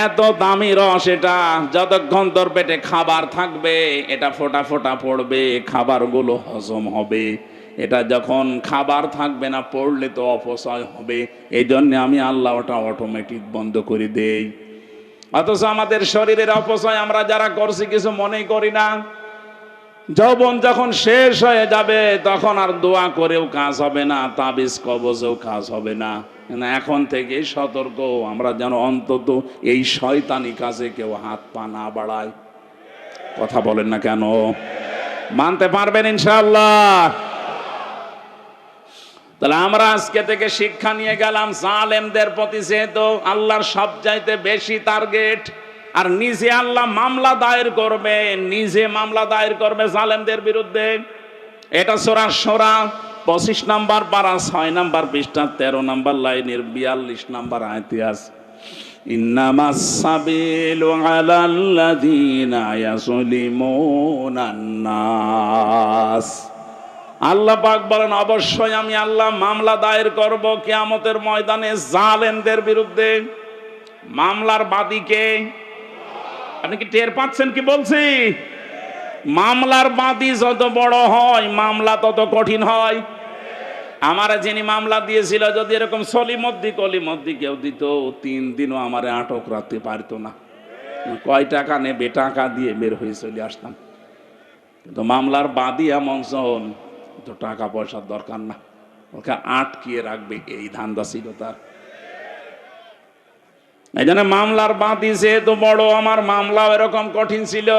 এত দামি রস, এটা যতক্ষণ তোর পেটে খাবার থাকবে এটা ফোঁটা ফোঁটা পড়বে, খাবারগুলো হজম হবে। এটা যখন খাবার থাকবে না, পড়লে তো অপচয় হবে। এই জন্য আমি আল্লাহ ওটা অটোমেটিক বন্ধ করে দেই। অথচ আমাদের শরীরের অপচয় আমরা যারা করছি কিছু মনেই করি না। যৌবন যখন শেষ হয়ে যাবে তখন আর দোয়া করেও কাজ হবে না, তাবিজ কবজেও কাজ হবে না। এখন থেকে সতর্ক, আমরা যেন অন্তত এই শয়তানি কাজে কেউ হাত পা না বাড়ায়। কথা বলেন না কেন? মানতে পারবেন ইনশাআল্লাহ? তাহলে আমরা আজকে থেকে শিক্ষা নিয়ে গেলাম, জালেমদের প্রতি যেহেতু আল্লাহর সবচাইতে বেশি টার্গেট, আর নিজে আল্লাহ মামলা দায়ের করবে, নিজে মামলা দায়ের করবে জালেমদের বিরুদ্ধে। এটা সূরা শুরা 25 নম্বর পারা 6 নম্বর পৃষ্ঠা 13 নম্বর লাইনের 42 নম্বর আয়াতে আছে, ইন্নামাস সাবিলু আলাল্লাযীনা ইয়াযলিমুনান নাস। আল্লাহ পাক বলেন, অবশ্যই আমি আল্লাহ মামলা দায়ের করব কিয়ামতের ময়দানে জালেমদের বিরুদ্ধে। মামলার বাদীকে আপনি কি টের পাচ্ছেন কি বলছি? মামলার বাদী যত বড় হয় মামলা তত কঠিন হয়। আমারে যিনি মামলা দিয়েছিল যদি এরকম সলিমদ্দি কলিমদ্দি কেউ দিত, 3 দিনও আমারে আটক রাখতে পারতো না। কয় টাকা নেবে, টাকা দিয়ে বের হয়ে চলে আসতাম। কিন্তু মামলার বাদী এমন জন, তো টাকা পয়সার দরকার না, ওকে আটকিয়ে রাখবে, এই ধান্দা ছিল তার। এই জন্য মামলার বাদী যেহেতু বড়, আমার মামলাও এরকম কঠিন ছিল।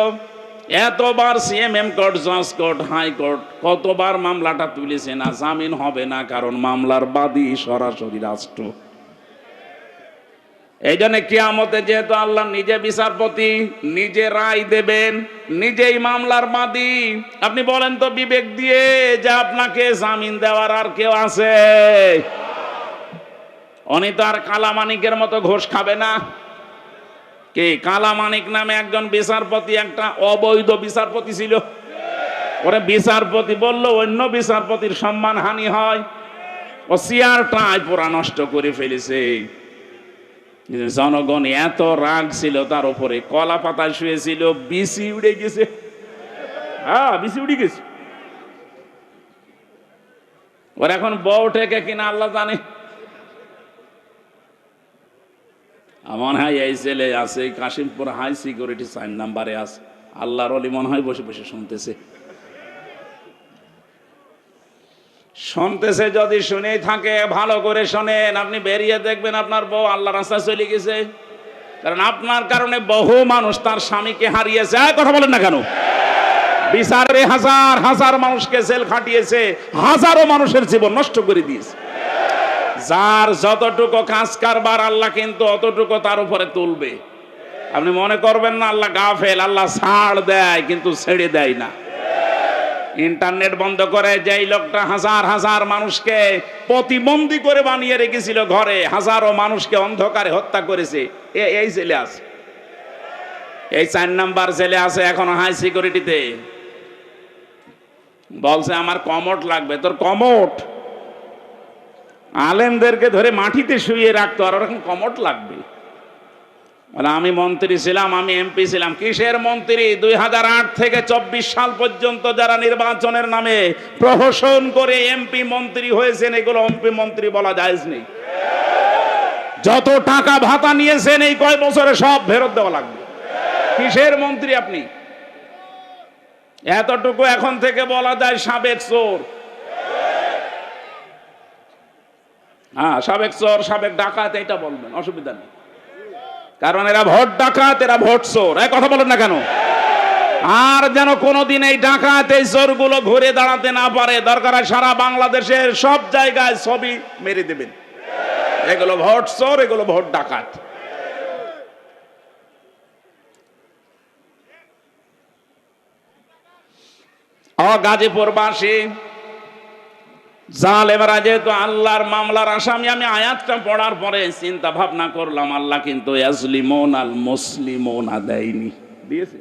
এতবার সিএমএম কোর্ট, জজ কোর্ট, হাইকোর্ট কতবার মামলাটা তুলেছে না, জামিন হবে না, কারণ মামলার বাদী সরাসরি রাষ্ট্র। এই জন্য কিয়ামতে যেহেতু আল্লাহ নিজে বিচারপতি, নিজে রায় দেবেন, নিজেই মামলার বাদী। আপনি বলেন তো বিবেক দিয়ে যে আপনাকে জামিন দেওয়ার আর কেউ আছে? উনি তো আর কালামানিকের মতো ঘোষ খাবে না। কে কালামানিক নামে একজন বিচারপতি, একটা অবৈধ বিচারপতি ছিল। ওরে বিচারপতি বললো অন্য বিচারপতির সম্মান হানি হয়, ও চেয়ারটাই পুরা নষ্ট করে ফেলেছে। জনগণ এত রাগ ছিল তার উপরে, কলা পাতায় শুয়েছিল, বিসি উড়ে গেছে। হ্যাঁ, বিসি উড়ে গেছে। ওর এখন বউ ঠেকে কিনা আল্লাহ জানে। মনে হয় এই ছেলে আছে কাশিমপুর হাই সিকিউরিটি 4 নম্বরে আছে। আল্লাহর ওলি মনে হয় বসে বসে শুনতেছে। শুনতেছে যদি শুনেই থাকে ভালো করে শোনেন, আপনি বেরিয়ে দেখবেন আপনার বউ আল্লাহর রাস্তায় চলে গেছে। কারণ আপনার কারণে বহু মানুষ তার স্বামীকে হারিয়েছে। কথা বলেন না কেন? বিচারে হাজার হাজার মানুষকে জেল খাটিয়েছে, হাজারো মানুষের জীবন নষ্ট করে দিয়েছে। যার যতটুকু কাজ কারবার আল্লাহ কিন্তু অতটুকু তার উপরে তুলবে। আপনি মনে করবেন না আল্লাহ গাফেল, আল্লাহ ছাড় দেয় কিন্তু ছেড়ে দেয় না। ইন্টারনেট বন্ধ করে যেই লোকটা হাজার হাজার মানুষকে প্রতিবন্ধী করে বানিয়ে রেখেছিল ঘরে, হাজারো মানুষকে অন্ধকারে হত্যা করেছে, এই জেলে আছে। এই 4 নাম্বার জেলে আছে, এখনো হাই সিকিউরিটিতে। বলছে আমার কমোট লাগবে। তোর কমোট? আলেমদেরকে ধরে মাটিতে শুয়ে রাখতো, আর ওরকম কমোট লাগবে? আমি মন্ত্রী ছিলাম, আমি এমপি ছিলাম। কিসের মন্ত্রী? 2008 থেকে 24 সাল পর্যন্ত যারা নির্বাচনের নামে প্রহসন করে এমপি মন্ত্রী হয়েছেন, এগুলো এমপি মন্ত্রী বলা জায়েজ নেই। যত টাকা ভাতা নিয়েছেন এই কয় বছরে সব ফেরত দেওয়া লাগবে। কিসের মন্ত্রী আপনি? এতটুকু এখন থেকে বলা যায় সাবেক চোর। হ্যাঁ, সাবেক চোর, সাবেক ডাকাত, এটা বলবেন, অসুবিধা নেই। কারণ এরা ভোট ডাকাত, এরা ভোট চোর। এই কথা বলেন না কেন? আর যেন কোনোদিন এই ডাকাত, এই চোরগুলো ঘুরে দাঁড়াতে না পারে। দরকার হয় সারা বাংলাদেশের সব জায়গায় ছবি মেরে দেবেন। এগুলো ভোট চোর, এগুলো ভোট ডাকাত। গাজীপুরবাসী জালেমরা যেহেতু আল্লাহর মামলার আসামি, আমি আয়াতটা পড়ার পরে চিন্তা ভাবনা করলাম, আল্লাহ কিন্তু ইয়াজলিমুন আল মুসলিমুনা দেয়নি, দিয়েছে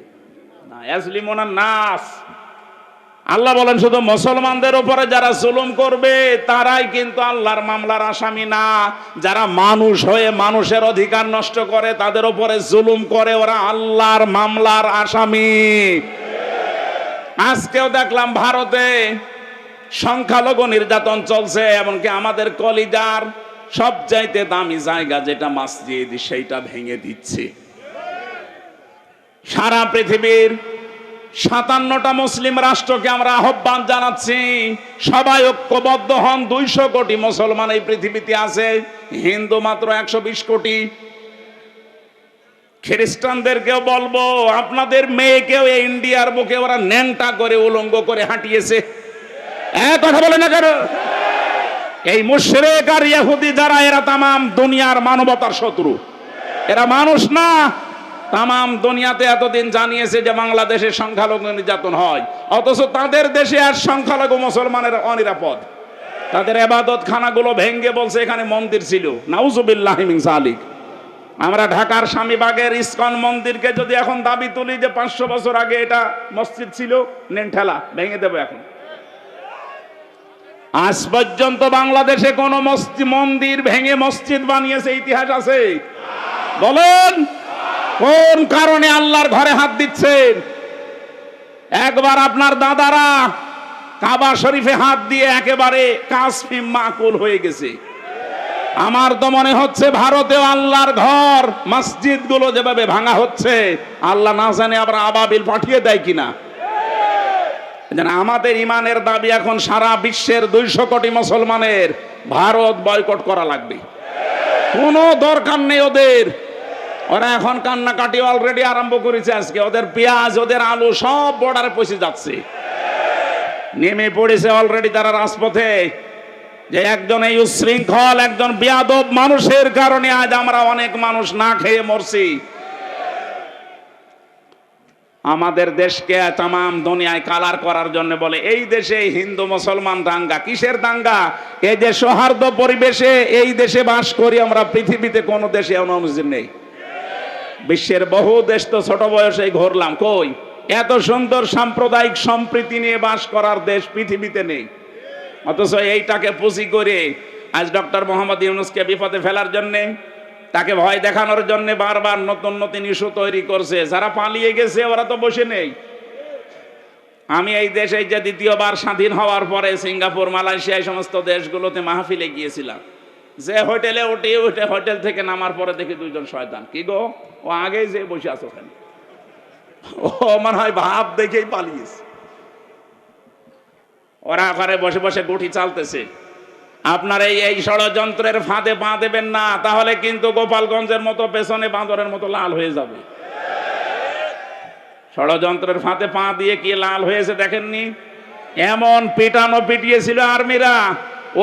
না, ইয়াজলিমুন আন নাস। আল্লাহ বলেন শুধু মুসলমানদের উপরে যারা জুলুম করবে তারাই কিন্তু আল্লাহর মামলার আসামি না। যারা মানুষ হয়ে মানুষের অধিকার নষ্ট করে, তাদের উপরে জুলুম করে, ওরা আল্লাহর মামলার আসামি। আজকেও দেখলাম ভারতে সংখ্যালঘু নির্যাতন চলছে, এমনকি আমাদের কলিজার সবচাইতে দামি জায়গা যেটা মসজিদ, সেইটা ভেঙে দিচ্ছে। সারা পৃথিবীর 57টা মুসলিম রাষ্ট্রকে আমরা আহ্বান জানাচ্ছি, সবাই ঐক্যবদ্ধ হন। 200 কোটি মুসলমান এই পৃথিবীতে আছে, হিন্দু মাত্র 120 কোটি। খ্রিস্টানদেরকেও বলবো, আপনাদের মেয়েকেও ইন্ডিয়ার বুকে ওরা ন্যাংটা করে উলঙ্গ করে হাঁটিয়েছে। কথা বলে না কেন? এই মুশরিক আর ইহুদি যারা, এরা তামাম দুনিয়ার মানবতার শত্রু। এরা মানুষ না। তামাম দুনিয়াতে এতদিন জানিয়েছে যে বাংলাদেশে সংখ্যালঘু নির্যাতন হয়, অথচ তাদের দেশে আর সংখ্যালঘু মুসলমানের অনিরাপদ। তাদের ইবাদত খানাগুলো ভেঙ্গে বলছে এখানে মন্দির ছিল। নাউজুবিল্লাহি মিন যালিক। আমরা ঢাকার স্বামীবাগের ইসকন মন্দিরকে যদি এখন দাবি তুলি যে 500 বছর আগে এটা মসজিদ ছিল, নেন ঠেলা, ভেঙে দেবো। এখন আজ পর্যন্ত বাংলাদেশে কোন মন্দির ভেঙে মসজিদ বানিয়েছে ইতিহাস আছে? বলেন কোন কারণে আল্লাহর ঘরে হাত দিচ্ছেন? একবার আপনার দাদারা কাবা শরীফে হাত দিয়ে একেবারে কাসফিম মাকুল হয়ে গেছে। আমার তো মনে হচ্ছে ভারতেও আল্লাহর ঘর, মসজিদ গুলো যেভাবে ভাঙা হচ্ছে, আল্লাহ না জানে আবার আবাবিল পাঠিয়ে দেয় কিনা। আমাদের ইমানের দাবি এখন সারা বিশ্বের 200 কোটি মুসলমানের ভারত বয়কট করা লাগবে। কোনো দরকার নেই ওদের। ওরা এখন কান্নাকাটি অলরেডি আরম্ভ করেছে। আজকে ওদের পেঁয়াজ, ওদের আলু সব বর্ডারে পৌঁছে যাচ্ছে, নেমে পড়েছে অলরেডি তারা রাজপথে। যে একজন এই উশৃঙ্খল, একজন বেয়াদব মানুষের কারণে আজ আমরা অনেক মানুষ না খেয়ে মরছি। আমাদের দেশকে তামাম দুনিয়ায় কালার করার জন্য বলে এই দেশে হিন্দু মুসলমান দাঙ্গা। কিসের দাঙ্গা? এই যে সৌহার্দ্য পরিবেশে এই দেশে বাস করি আমরা, পৃথিবীতে কোনো দেশে এমন মসজিদ নেই। বিশ্বের বহু দেশ তো ছোট বয়সেই ঘুরলাম, কই এত সুন্দর সাম্প্রদায়িক সম্প্রীতি নিয়ে বাস করার দেশ পৃথিবীতে নেই। অথচ এইটাকে পুঁজি করে আজ ডক্টর মোহাম্মদ ইউনূসকে বিপদে ফেলার জন্যে, তাকে ভয় দেখানোর জন্য বারবার নতুন নতুন ইস্যু তৈরি করছে। যারা পালিয়ে গেছে ওরা তো বসে নেই। আমি এই দেশে যে দ্বিতীয়বার স্বাধীন হওয়ার পরে সিঙ্গাপুর, মালয়েশিয়া এই সমস্ত দেশগুলোতে মাহফিলে গিয়েছিলাম। যে হোটেলে উঠে হোটেল থেকে নামার পরে দেখি 2জন শয়তান। কি গো, ও আগেই যে বসে আছো ওখানে, ও মনে হয় ভাব দেখেই পালিয়েছে। ওরা ঘরে বসে বসে গুটি চালতেছে। আপনার এই ষড়যন্ত্রের ফাঁদে পা দেবেন না, তাহলে কিন্তু গোপালগঞ্জের মতো পেছনে বাঁদরের মতো লাল হয়ে যাবে। ষড়যন্ত্রের ফাঁদে পা দিয়ে কি লাল হয়েছে দেখেননি? এমন পিটানো পিটিয়েছিল আর্মিরা।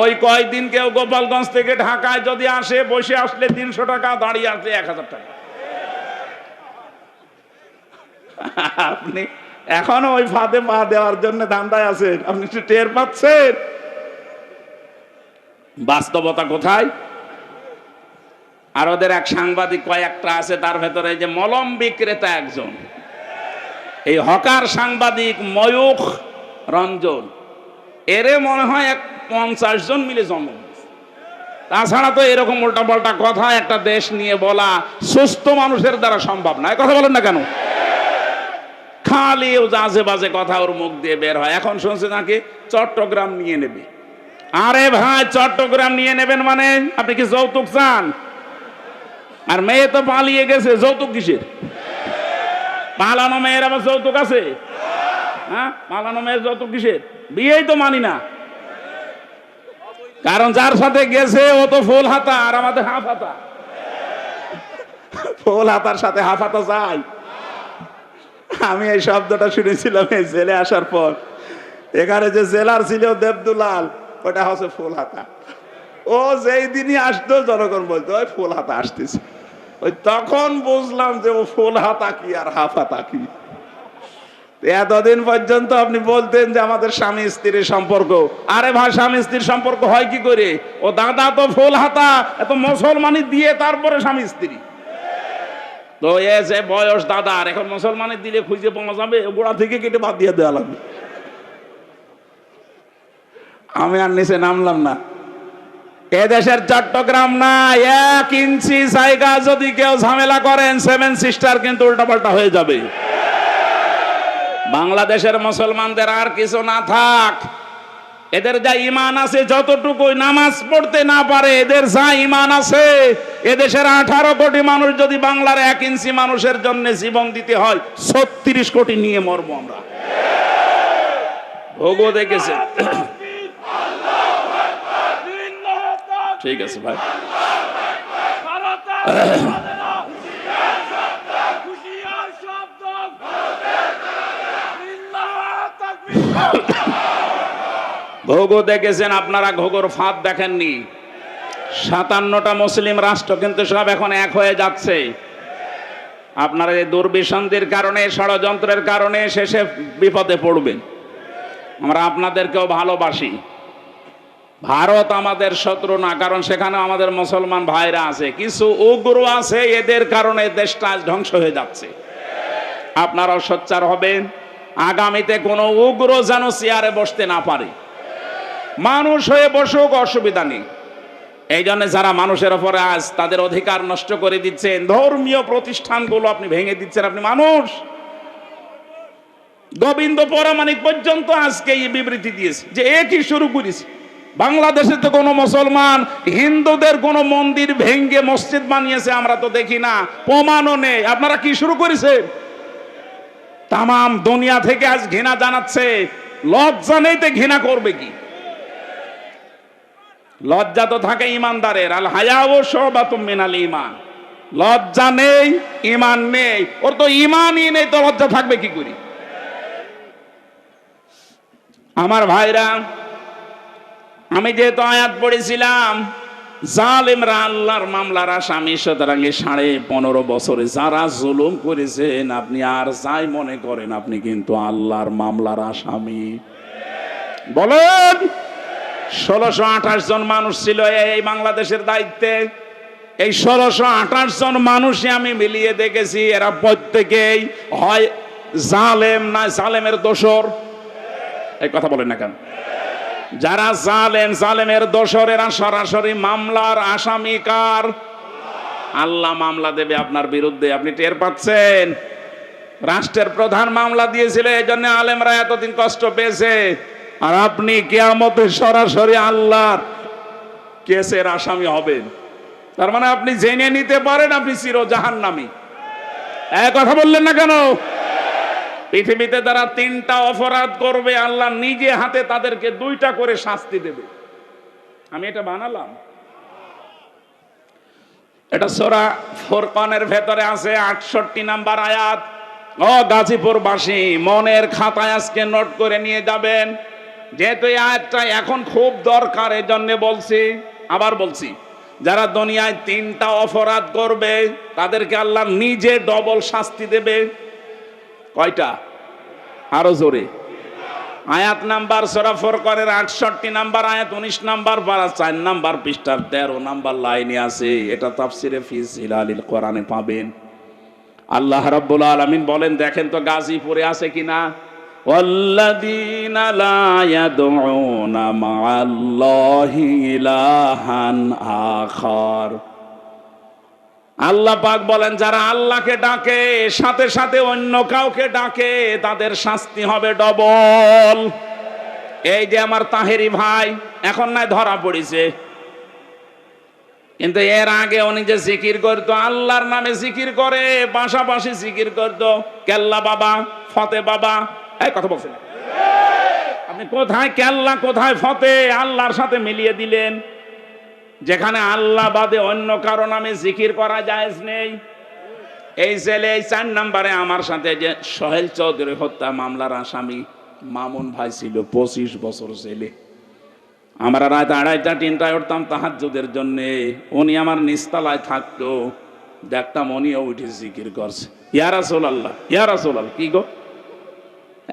ওই কয়েকদিন কেউ গোপালগঞ্জ থেকে ঢাকায় যদি আসে, বসে আসলে 300 টাকা, দাঁড়িয়ে আসলে 1000 টাকা। আপনি এখনো ওই ফাঁদে পা দেওয়ার জন্য ধান্দায় আছেন। আপনি একটু টের পাচ্ছেন বাস্তবতা কোথায়? আর ওদের এক সাংবাদিক কয়েকটা আছে, তার ভেতরে যে মলম বিক্রেতা একজন, এই হকার সাংবাদিক ময়ূখ রঞ্জন, এরে মনে হয় 50 জন মিলে জন্ম। তাছাড়া তো এরকম উল্টাপাল্টা কথা একটা দেশ নিয়ে বলা সুস্থ মানুষের দ্বারা সম্ভব না। কথা বলেন না কেন? খালি আজে বাজে কথা ওর মুখ দিয়ে বের হয়। এখন শুনছে নাকি চট্টগ্রাম নিয়ে নেবে। আরে ভাই, চট্টগ্রাম নিয়ে নেবেন মানে আপনি কি যৌতুক চান? আর মেয়ে তো পালিয়ে গেছে, যৌতুক কিসের? পালানো মেয়ের আবার যৌতুক আছে? হ্যাঁ, পালানো মেয়ের যৌতুক কিসের? বিয়েই তো মানি না, কারণ যার সাথে গেছে ও তো ফুল হাতা আর আমাদের হাফ হাতা। ফুল হাতার সাথে হাফ হাতা যায়? আমি এই শব্দটা শুনেছিলাম এই জেলে আসার পর। এখানে যে জেলার ছিল দেবদুলাল, ওটা হচ্ছে ফুল হাতা। ও যেই দিনই আসতো জনগণ বলতো ওই ফুল হাতা আসতেছে। ওই তখন বুঝলাম যে ও ফুল হাতা কি আর হাফ হাতা কি। এতদিন পর্যন্ত আপনি বলতেন যে আমাদের স্বামী স্ত্রীর সম্পর্ক। আরে ভাই, স্বামী স্ত্রীর সম্পর্ক হয় কি করে? ও দাদা তো ফুল হাতা, এত মুসলমানি দিয়ে তারপরে স্বামী স্ত্রী। তো এ যে বয়স দাদার, এখন মুসলমানি দিলে খুঁজে পাওয়া যাবে? গোড়া থেকে কেটে বাদ দিয়ে দেওয়া লাগবে। আমি আর নিচে নামলাম না। এদেশের চট্টগ্রাম না, 1 ইঞ্চি জায়গা যদি কেউ ঝামেলা করেন, 7 সিস্টার কিন্তু উল্টাপাল্টা হয়ে যাবে। বাংলাদেশের মুসলমানদের আর কিছু না থাক, এদের যা ঈমান আছে, যতটুকুই নামাজ পড়তে না পারে, এদের যা ঈমান আছে, এদেশের 18 কোটি মানুষ যদি বাংলার 1 ইঞ্চি মানুষের জন্য জীবন দিতে হয়, 36 কোটি নিয়ে মরবো আমরা। ভোগও দেখেছে। ঠিক আছে ভাই। ঘোগো দেখেছেন আপনারা, ঘোগোর ফাঁদ দেখেননি। 57টা মুসলিম রাষ্ট্র কিন্তু সব এখন এক হয়ে যাচ্ছে। আপনারা এই দুর্বিসন্ধির কারণে, ষড়যন্ত্রের কারণে শেষে বিপদে পড়বেন। আমরা আপনাদেরকেও ভালোবাসি। ভারত আমাদের শত্রু না, কারণ সেখানে আমাদের মুসলমান ভাইরা আছে। কিছু উগ্র আছে, এদের কারণে দেশটা আজ ধ্বংস হয়ে যাচ্ছে। আপনারাও সোচ্চার হবেন, আগামীতে কোনো উগ্র যেন চেয়ারে বসতে না পারে। মানুষ হয়ে বসুক, অসুবিধা নেই। এই জন্য যারা মানুষের উপরে আজ তাদের অধিকার নষ্ট করে দিচ্ছেন, ধর্মীয় প্রতিষ্ঠানগুলো আপনি ভেঙে দিচ্ছেন, আপনি মানুষ। গোবিন্দ পরামানিক পর্যন্ত আজকে এই বিবৃতি দিয়েছে যে এ কি শুরু করেছে। বাংলাদেশে তো কোনো মুসলমান হিন্দুদের কোনো মন্দির ভেঙ্গে মসজিদ বানিয়েছে আমরা তো দেখি না, প্রমাণও নেই। আপনারা কি শুরু করেছেন? তামাম দুনিয়া থেকে আজ ঘৃণা জানাচ্ছে। লজ্জা নেই তো ঘৃণা করবে কি? লজ্জা তো থাকে ইমানদারের। আল হায়াউ শুবাতুম মিনাল ঈমান। লজ্জা নেই, ঈমান নেই। ওর তো ঈমানই নেই, তো লজ্জা থাকবে কি করে? আমার ভাইরা, আমি যেহেতু আয়াত পড়েছিলাম, জালেমরা আল্লাহর মামলার আসামি, সুতরাং 15.5 বছরে যারা জুলুম করেছেন, আপনি আর যাই মনে করেন, আপনি কিন্তু আল্লাহর মামলার আসামি। বলেন, 1628 জন মানুষ ছিল এই বাংলাদেশের দায়িত্বে। এই 1628 জন মানুষই আমি মিলিয়ে দেখেছি, এরা প্রত্যেকেই হয় জালেম না জালেমের দোসর। এই কথা বলেন না কেন? যারা জালেম, জালেমের দোসর, এরা সরাসরি মামলার আসামি কার? আল্লাহ মামলা দেবে আপনার বিরুদ্ধে। আপনি টের পাচ্ছেন? রাষ্ট্রের প্রধান মামলা দিয়েছিল, এই জন্য আলেমরা এতদিন কষ্ট পেয়েছে। আর আপনি কিয়ামতে সরাসরি আল্লাহর কেসের আসামি হবেন। তার মানে আপনি জেনে নিতে পারেন আপনি চির জাহান্নামী। এক কথা বললেন না কেন? পৃথিবীতে তারা 3টা অপরাধ করবে, আল্লাহ নিজে হাতে তাদেরকে 2টা করে শাস্তি দেবে। আমি এটা বানালাম, এটা সূরা ফুরকানের ভেতরে আছে, 68 নাম্বার আয়াত। ও গাজীপুরবাসী, মনের খাতায় আজকে নোট করে নিয়ে যাবেন, যেহেতু এই আয়াতটা এখন খুব দরকার, এই জন্য বলছি। আবার বলছি, যারা দুনিয়ায় 3টা অপরাধ করবে তাদেরকে আল্লাহ নিজে ডবল শাস্তি দেবে। কয়টা? আরো জোরে। আয়াত নাম্বার সূরা ফুরকানের 68 নাম্বার আয়াত, 19 নাম্বার পারা, 4 নাম্বার পৃষ্ঠার 13 নাম্বার লাইনে আছে। এটা তাফসিরে ফি জিলালিল কোরআনে পাবেন। আল্লাহ রাব্বুল আলামিন বলেন, দেখেন তো গাজীপুরে আছে কিনা। ওয়াল্লাযীনা লা ইয়াদউনা মা'আল্লাহি ইলাহান আখার। আল্লাহ পাক বলেন, যারা আল্লাহকে ডাকে সাথে সাথে অন্য কাউকে ডাকে, তাদের শাস্তি হবে ডবল। এই যে আমার তাহেরি ভাই এখন নাই ধরা পড়েছে, কিন্তু এর আগে উনি যে জিকির করতো, আল্লাহর নামে জিকির করে, পাশাপাশি জিকির করতো কেল্লা বাবা, ফতে বাবা। এই কথা বলছেন আপনি, কোথায় কেল্লা কোথায় ফতে আল্লাহর সাথে মিলিয়ে দিলেন। যেখানে আল্লাহ বাদে অন্য কারো নামে জিকির করা জায়েজ নেই। এই ছেলে এই 4 নম্বরে আমার সাথে যে সোহেল চৌধুরী হত্যা মামলার আসামি মামুন ভাই ছিল, 25 বছর ছেলে। আমরা রাত 2:30টা 3টায় উঠতাম তাহাজ্জুদের জন্যে, উনি আমার নিচতলায় থাকতো, দেখতাম উনিও উঠে জিকির করছে, ইয়া রাসূলুল্লাহ ইয়া রাসূলুল্লাহ। কি গো,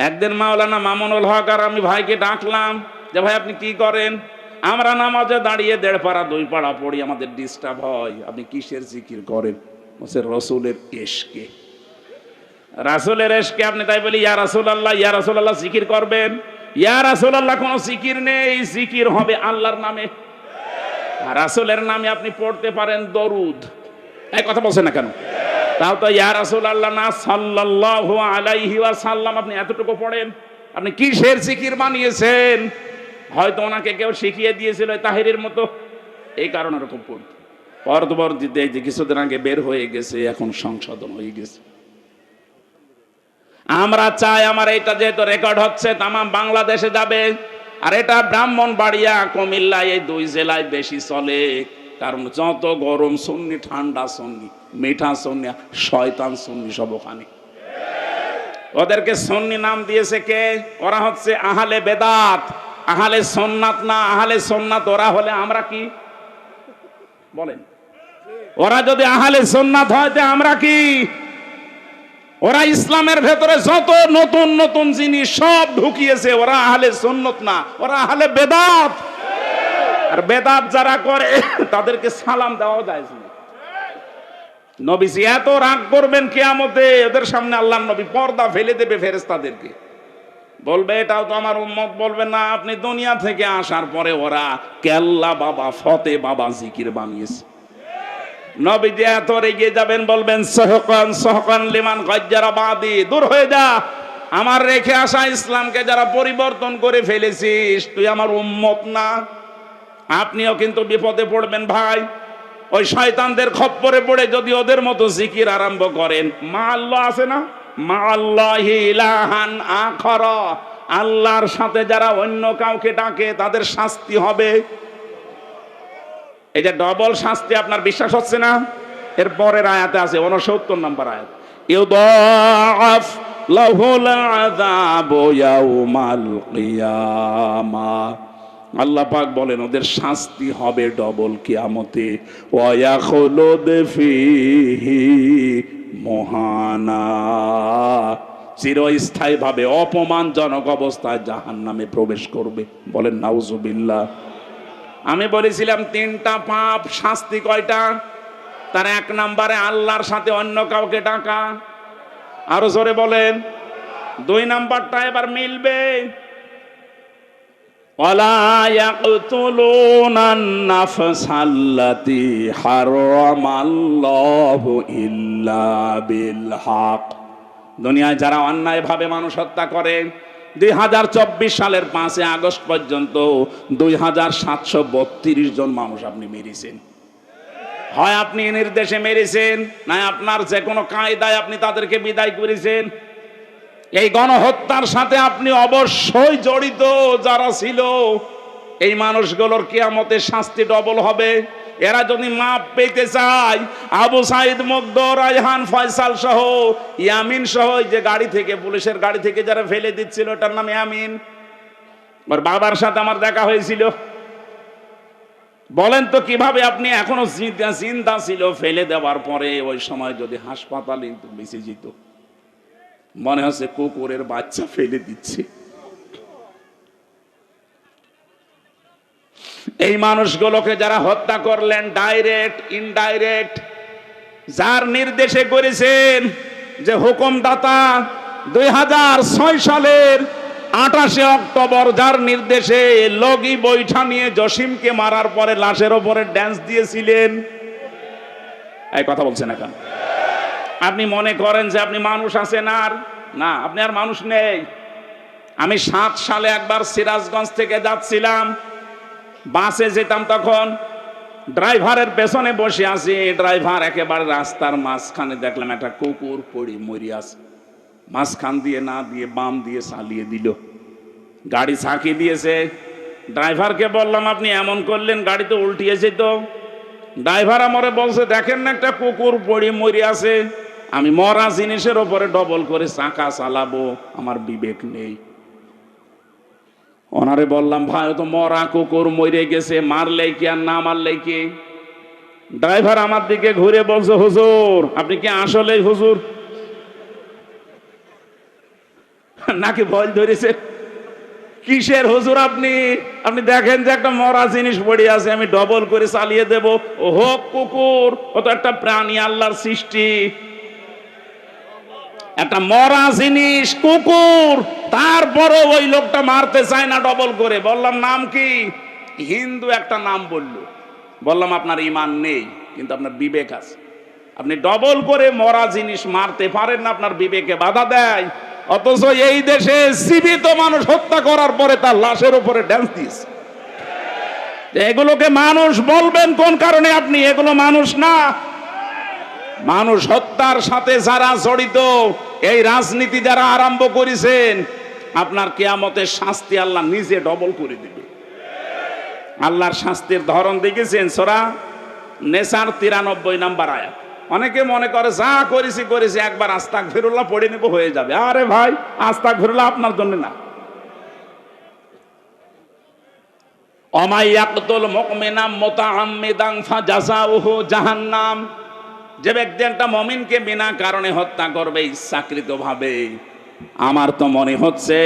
একদিন মাওলানা মামুনুল হক আর আমি ভাইকে ডাকলাম যে ভাই আপনি কি করেন? আমরা নামাজে দাঁড়িয়ে 1.5 পারা 2 পারা পড়ি, আমাদের ডিস্টার্ব হয়, আপনি কিসের জিকির করেন? বলছে রসুলের ইশকে। রাসূলের ইশকে আপনি তাই বলি ইয়া রাসূলুল্লাহ ইয়া রাসূলুল্লাহ জিকির করবেন? ইয়া রাসূলুল্লাহ কোনো জিকির নেই, জিকির হবে আল্লাহর নামে। আর রাসূলের নামে আপনি পড়তে পারেন দরুদ। এই কথা বলছেন না কেন? তাও তো ইয়া রাসূলুল্লাহ না, সাল্লাল্লাহু আলাইহি ওয়াসাল্লাম আপনি এতটুকু পড়েন। আপনি কিসের জিকির বানিয়েছেন? হয়তো ওনাকে কেউ শিখিয়ে দিয়েছিল তাহিরের মতো, এই কারণে এরকম পড়ত। পরবর্তীতে যে কিছুদিন আগে বের হয়ে গেছে, এখন সংশোধন হয়ে গেছে। আমরা চাই আমার এটা যেহেতু রেকর্ড হচ্ছে তাম বাংলাদেশে যাবে, আর এটা ব্রাহ্মণবাড়িয়া কুমিল্লা এই 2 জেলায় বেশি চলে। কারণ যত গরম সুন্নি, ঠান্ডা সুন্নি, মিঠা সুন্নি, শয়তান সুন্নি সব ওখানে। ওদেরকে সুন্নি নাম দিয়েছে কে? ওরা হচ্ছে আহলে বেদাত, আহলে সুন্নাত না। আহলে সুন্নাত ওরা হলে আমরা কি বলেন? ওরা যদি আহলে সুন্নাত হয় তে আমরা কি? ওরা ইসলামের ভেতরে যত নতুন নতুন জিনিস সব ঢুকিয়েছে, ওরা আহলে সুন্নাত না, ওরা আহলে বেদাত। আর বেদাত যারা করে তাদেরকে সালাম দেওয়া যায় না। নবীজি এত রাগ করবেন কিয়ামতে, ওদের সামনে আল্লাহর নবী পর্দা ফেলে দেবে ফেরেশতাদেরকে, বলবে এটাও তো আমার উম্মত। বলবে না, আপনি দুনিয়া থেকে আসার পরে ওরা কেল্লা বাবা, ফতে বাবা জিকির বানিয়েছে। নবীজি এত রেগে যাবেন, বলবেন সহকান সহকান লিমান গাজ্জারা বাদি, দূর হয়ে যা, আমার রেখে আসা ইসলামকে যারা পরিবর্তন করে ফেলেছিস তুই আমার উম্মত না। আপনিও কিন্তু বিপদে পড়বেন ভাই। ওই শয়তানদের খপ্পরে পড়ে যদি ওদের মতো জিকির আরম্ভ করেন, মা আল্লাহ আছে না, মা আল্লাহি ইলাহান আখর, আল্লাহর সাথে যারা অন্য কাউকে ডাকে তাদের শাস্তি হবে। এই যে ডবল শাস্তি, আপনার বিশ্বাস হচ্ছে না? এর পরের আয়াতে আছে 69 নম্বর আয়াত, ইউদাআফ লাহুল আযাবু ইয়াউমাল কিয়ামাহ। আল্লাহ পাক বলেন ওদের শাস্তি হবে ডবল কিয়ামতে। ওয়া ইয়াখলুদ ফীহি মুহানা, চিরস্থায়ীভাবে অপমানজনক অবস্থায় জাহান্নামে প্রবেশ করবে। বলেন নাউজুবিল্লাহ। আমি বলেছিলাম 3টা পাপ, শাস্তি কয়টা? তার 1 নম্বরে আল্লাহর সাথে অন্য কাউকে ডাকা, আরো জোরে বলেন। 2 নম্বরটা এবার মিলবে, ওয়ালা ইয়াকতুলুনান নাফসাল্লাতী হারামাল্লাহু ইল্লা বিল হক। দুনিয়ায় যারা অন্যায়ভাবে মানুষ হত্যা করে, 2024 সালের 5 আগস্ট পর্যন্ত 2732 জন মানুষ আপনি মেরেছেন। হয় আপনি নির্দেশে মেরেছেন, না আপনার যে কোনো কায়দায় আপনি তাদেরকে বিদায় করেছেন। এই গণহত্যার সাথে আপনি অবশ্যই জড়িত। যারা ছিল এই মানুষগুলোর কিয়ামতে শাস্তি ডবল হবে। এরা যদি মাপ পেতে চায়, আবু সাইদ মুগ্ধ, রায়হান, ফয়সাল সহ, ইয়ামিন সহ, যে গাড়ি থেকে, পুলিশের গাড়ি থেকে যারা ফেলে দিচ্ছিল, ওটার নাম ইয়ামিন। ওর বাবার সাথে আমার দেখা হয়েছিল। বলেন তো কিভাবে আপনি এখনো জিন্দা ছিল, ফেলে দেওয়ার পরে ওই সময় যদি হাসপাতালে বেঁচে যেত, মনে হচ্ছে কুকুরের বাচ্চা ফেলে দিচ্ছে। এই মানুষগুলোকে যারা হত্যা করলেন, ডাইরেক্ট ইনডাইরেক্ট, যার নির্দেশে করেছেন, যে হুকুমদাতা 2006 সালের 28 অক্টোবর যার নির্দেশে লগি বৈঠা নিয়ে জসিমকে মারার পরে লাশের ওপরে ড্যান্স দিয়েছিলেন। এই কথা বলছেন এখন? আপনি মনে করেন যে আপনি মানুষ আছেন? আর না, আপনি আর মানুষ নেই। আমি 7 সালে একবার সিরাজগঞ্জ থেকে যাচ্ছিলাম, বাসে যেতাম, তখন ড্রাইভারের পেছনে বসে আছি, ড্রাইভার একেবারে রাস্তার মাঝখানে দেখলাম একটা কুকুর পড়ে মরে আছে। মাঝখান দিয়ে না দিয়ে বাম দিয়ে চালিয়ে দিল, গাড়ি ছাকি দিয়েছে। ড্রাইভারকে বললাম আপনি এমন করলেন, গাড়ি তো উল্টিয়েছে। তো ড্রাইভার আমারে বলছে দেখেন না একটা কুকুর পড়ে মরে আছে, আমি মরা জিনিসের ওপরে ডবল করে চাকা চালাবো, আমার বিবেক নেই। ওনারে বললাম ভাই ও তো মরা কুকুর মরে গেছে, মারলে কি আর না মারলে কি? ড্রাইভার আমার দিকে ঘুরে বলছে হুজুর আপনি কি আসলেই হুজুর নাকি ভয় ধরেছে? কিসের হুজুর আপনি? আপনি দেখেন যে একটা মরা জিনিস পড়ে আছে, আমি ডবল করে চালিয়ে দেব। ও হোক কুকুর, ও তো একটা প্রাণী, আল্লাহর সৃষ্টি, একটা মরা জিনিস কুকুর, তারপরও ওই লোকটা মারতে চায় না ডবল করে। বললাম নাম কি? হিন্দু একটা নাম বললো। বললাম আপনার ঈমান নেই, কিন্তু আপনার বিবেক আছে, আপনি ডবল করে মরা জিনিস মারতে পারেন না, আপনার বিবেকে বাধা দেয়। অথচ এই দেশে জীবিত মানুষ হত্যা করার পরে তার লাশের উপরে ড্যান্স দিয়েছে। এগুলোকে মানুষ বলবেন কোন কারণে? আপনি এগুলো মানুষ না। মানুষ হত্যার সাথে যারা জড়িত, এই রাজনীতি যারা আরম্ভ করেছেন, আপনার কিয়ামতের শাস্তি আল্লাহ নিজে ডবল করে দিবে। আল্লাহর শাস্তির ধরন দেখেছেন সূরা নেসার 93 নম্বর আয়াত। অনেকে মনে করে যা করেছি করেছি, একবার আস্তাগফিরুল্লাহ পড়ে নেব হয়ে যাবে। আরে ভাই, আস্তাগফিরুল্লাহ আপনার জন্য না। অমাইয়াকতুল মুমিনা মুতাআম্মিদান ফাজাযাউহু জাহান্নাম। যে ব্যক্তি একটা মুমিনকে বিনা কারণে হত্যা করবে ইচ্ছাকৃতভাবে, আমার তো মনে হচ্ছে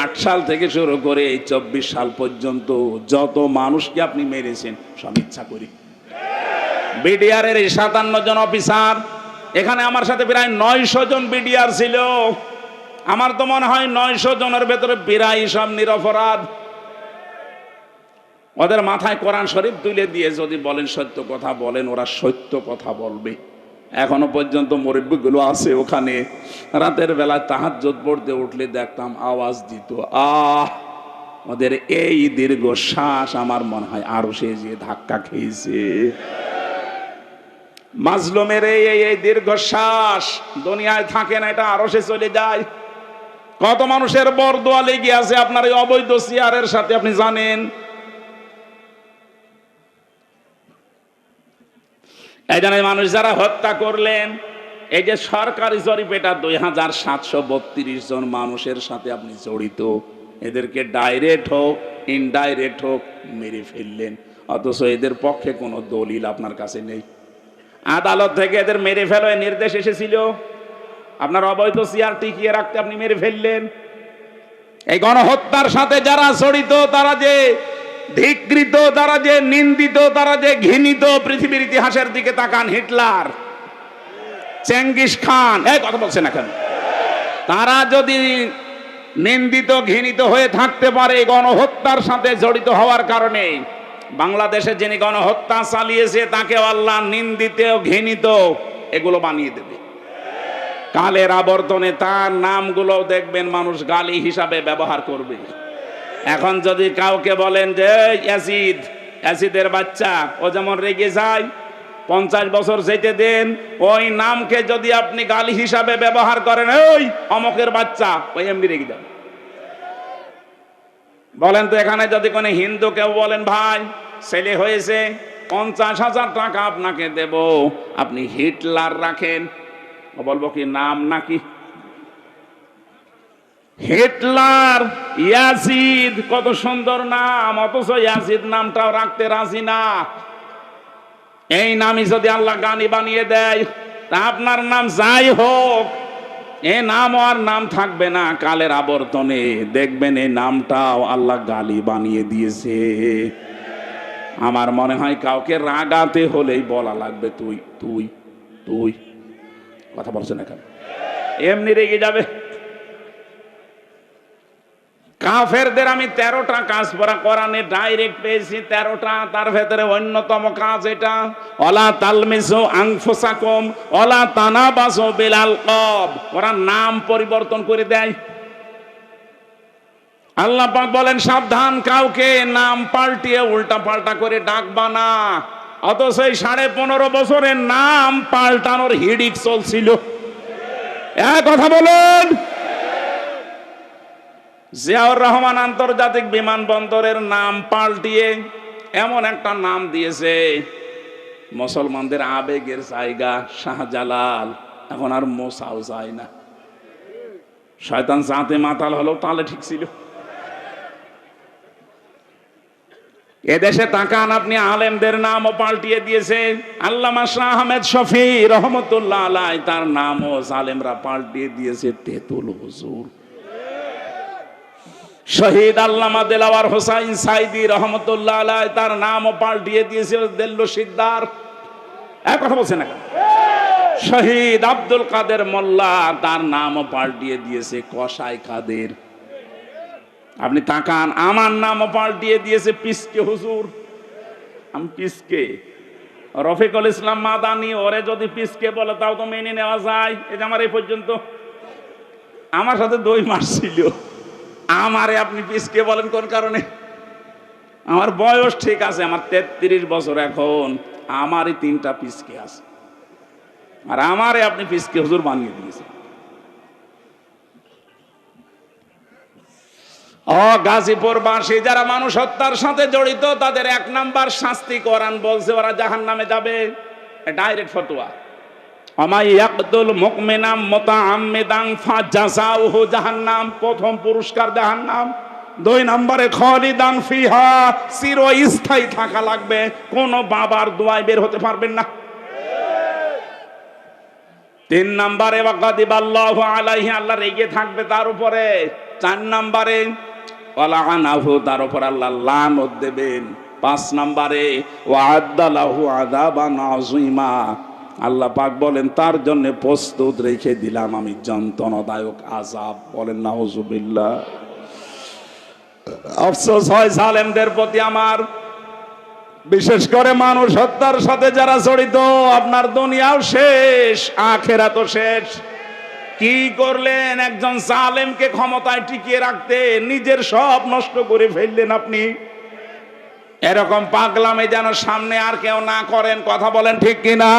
8 সাল থেকে শুরু করে 24 সাল পর্যন্ত যত মানুষকে আপনি মেরেছেন সব ইচ্ছা করি। বিডিআর এর 57 জন অফিসার, এখানে আমার সাথে প্রায় 900 জন বিডিআর ছিল। আমার তো মনে হয় 900 জনের ভেতরে প্রায় সব নিরপরাধ। ওদের মাথায় কোরআন শরীফ তুলে দিয়ে যদি বলেন সত্য কথা বলেন, ওরা সত্য কথা বলবে। এখনো পর্যন্ত মুরব্বিগুলো আছে ওখানে, রাতের বেলায় তাহাজ্জুদ পড়তে উঠলে দেখতাম আওয়াজ দিত আহ। ওদের এই দীর্ঘ শ্বাস আমার মনে হয় আরো সে যে ধাক্কা খেয়েছে। মাজলুমের এই দীর্ঘ শ্বাস দুনিয়ায় থাকে না, এটা আরো সে চলে যায়। কত মানুষের বরদোয়া লেগে আছে আপনার এই অবৈধ চেয়ারের সাথে, আপনি জানেন। এই জন্য মানুষ যারা হত্যা করলেন, এই যে সরকারি জরিপ, এটা 2732 জন মানুষের সাথে আপনি জড়িত। এদেরকে ডাইরেক্ট হোক ইনডাইরেক্ট হোক মেরে ফেললেন, অথচ এদের পক্ষে কোনো দলিল আপনার কাছে নেই। আদালত থেকে এদের মেরে ফেলার নির্দেশ এসেছিল, আপনার অবৈধ চেয়ার টিকিয়ে রাখতে আপনি মেরে ফেললেন। এই গণহত্যার সাথে যারা জড়িত, তারা যে ধিকৃত, তারা যে নিন্দিত, তারা যে ঘৃণিত, পৃথিবীর ইতিহাসের দিকে তাকান। হিটলার, চেঙ্গিস খান, এই কথা বলছে না কেন? তারা যদি নিন্দিত ঘৃণিত হয়ে থাকতে পারে গণহত্যার সাথে জড়িত হওয়ার কারণে, বাংলাদেশে যিনি গণহত্যা চালিয়েছে তাকে আল্লাহ নিন্দিত ঘৃণিত এগুলো বানিয়ে দেবে। কালের আবর্তনে তার নামগুলো দেখবেন মানুষ গালি হিসাবে ব্যবহার করবে। এখন যদি কাউকে বলেন যে অ্যাসিড, অ্যাসিডের বাচ্চা, ও যেমন রেগে যায়, 50 বছর যেতে দেন, ওই নামকে যদি আপনি গালি হিসাবে ব্যবহার করেন, ওই অমকের বাচ্চা, ওই এমনি রেগে যাবে। বলেন তো এখানে যদি কোনো হিন্দু কেউ বলেন ভাই ছেলে হয়েছে 50,000 টাকা আপনাকে দেব, আপনি হিটলার রাখেন, ও বলবো কি নাম নাকি? হিটলার, ইয়াজিদ, কত সুন্দর নাম, অথচ ইয়াজিদ নামটাও রাখতে রাজি না। এই নামই যদি আল্লাহ গানি বানিয়ে দেয়, তা আপনার নাম যাই হোক, এ নাম আর নাম থাকবে না। কালের আবর্তনে দেখবেন এই নামটাও আল্লাহ গালি বানিয়ে দিয়েছে। আমার মনে হয় কাউকে রাগাতে হলেই বলা লাগবে তুই তুই তুই, কথা বলছে না কেন? এমনি রেগে যাবে। কাফেরদের আমি 13টা কাজ পড়া কোরআনে ডাইরেক্ট পেয়েছি, 13টা। তার ভেতরে অন্যতম কাজ এটা, ওয়ালা তালমিসু আনফুসাকুম ওয়ালা তানাবাসু বিল আলকাব। ওরা নাম পরিবর্তন করে দেয়। আল্লাহ পাক বলেন সাবধান, কাউকে নাম পাল্টিয়ে উল্টা পাল্টা করে ডাকবা না। অথচ এই 15.5 বছরের নাম পাল্টানোর হিড়িক চলছিল। এক কথা বলুন। জিয়াউর রহমান আন্তর্জাতিক বিমানবন্দরের নাম পাল্টিয়ে এমন একটা নাম দিয়েছে, মুসলমানদের আবেগের জায়গা শাহজালাল, এখন আর মোসাও যায় না। শয়তান জাতে মাতাল হলো, তাহলে ঠিক ছিল। এদেশে তাকান আপনি, আলেমদের নামও পাল্টিয়ে দিয়েছে। আল্লামা শাহ আহমেদ শফি রহমতুল্লাহ আলাইহি, তার নামও জালেমরা পাল্টিয়ে দিয়েছে তেতুল হুজুর। শহীদ আল্লামা দেলাওয়ার হোসাইন সাইদি রহমতুল্লাহ আলাইহি, তার নামও পাল্টিয়ে দিয়েছে দেল্লো সিদ্দার। এক কথা বলছেন না? শহীদ আব্দুল কাদের মোল্লা, তার নামও পাল্টিয়ে দিয়েছে কসাই কাদের। আপনি তাকান, আমার নামও পাল্টিয়ে দিয়েছে পিসকে হুজুর। আমি পিসকে, রফিকুল ইসলাম মাদানি, ওরে যদি পিসকে বলে তাও তো মেনে নেওয়া যায়। এই যে আমার এই পর্যন্ত আমার সাথে দই মারছিল, আমারে আপনি পিসকে বলেন কোন কারণে? আমার বয়স ঠিক আছে, আমার 33 বছর এখন, আমারই 3টা পিসকে আছে, আর আমারে আপনি পিসকে হুজুর বানিয়ে দিয়েছেন। গাজীপুর বাসী যারা মানুষ হত্যার সাথে জড়িত, তাদের 1 নাম্বার শাস্তি কোরআন বলছে, ওরা জাহান্নামে যাবে। ডাইরেক্ট ফতোয়া, আমাই ইয়াকতুল মুমিনাম মুতাআম্মিদান ফাজাযাউহু জাহান্নাম, প্রথম পুরস্কার জাহান্নাম। 2 নম্বরে খালিদান ফিহা, চিরস্থায়ী থাকা লাগবে, কোন বাবার দোয়ায় বের হতে পারবেন না। 3 নম্বরে ওয়াগাদিবাল্লাহু আলাইহি, আল্লাহ রেগে থাকবে তার উপরে। 4 নম্বরে ওয়ালাআনাহু, তার উপর আল্লাহ লানত দেবেন। 5 নম্বরে ওয়াআদ্দা লাহু আযাবান আযীমা, আল্লাহ পাক বলেন তার জন্য প্রস্তুত রেখে দিলাম আমি যন্ত্রণাদায়ক আযাব। বলেন নাউযুবিল্লাহ। আফসোস হয় জালেমদের প্রতি আমার, বিশেষ করে মানুষ হত্যার সাথে যারা জড়িত। আপনার দুনিয়াও শেষ, আখিরাতও শেষ। কি করলেন? একজন জালেমকে ক্ষমতায় টিকিয়ে রাখতে নিজের সব নষ্ট করে ফেললেন আপনি। এরকম পাগলামি যেন সামনে আর কেউ না করেন। কথা বলেন ঠিক কিনা?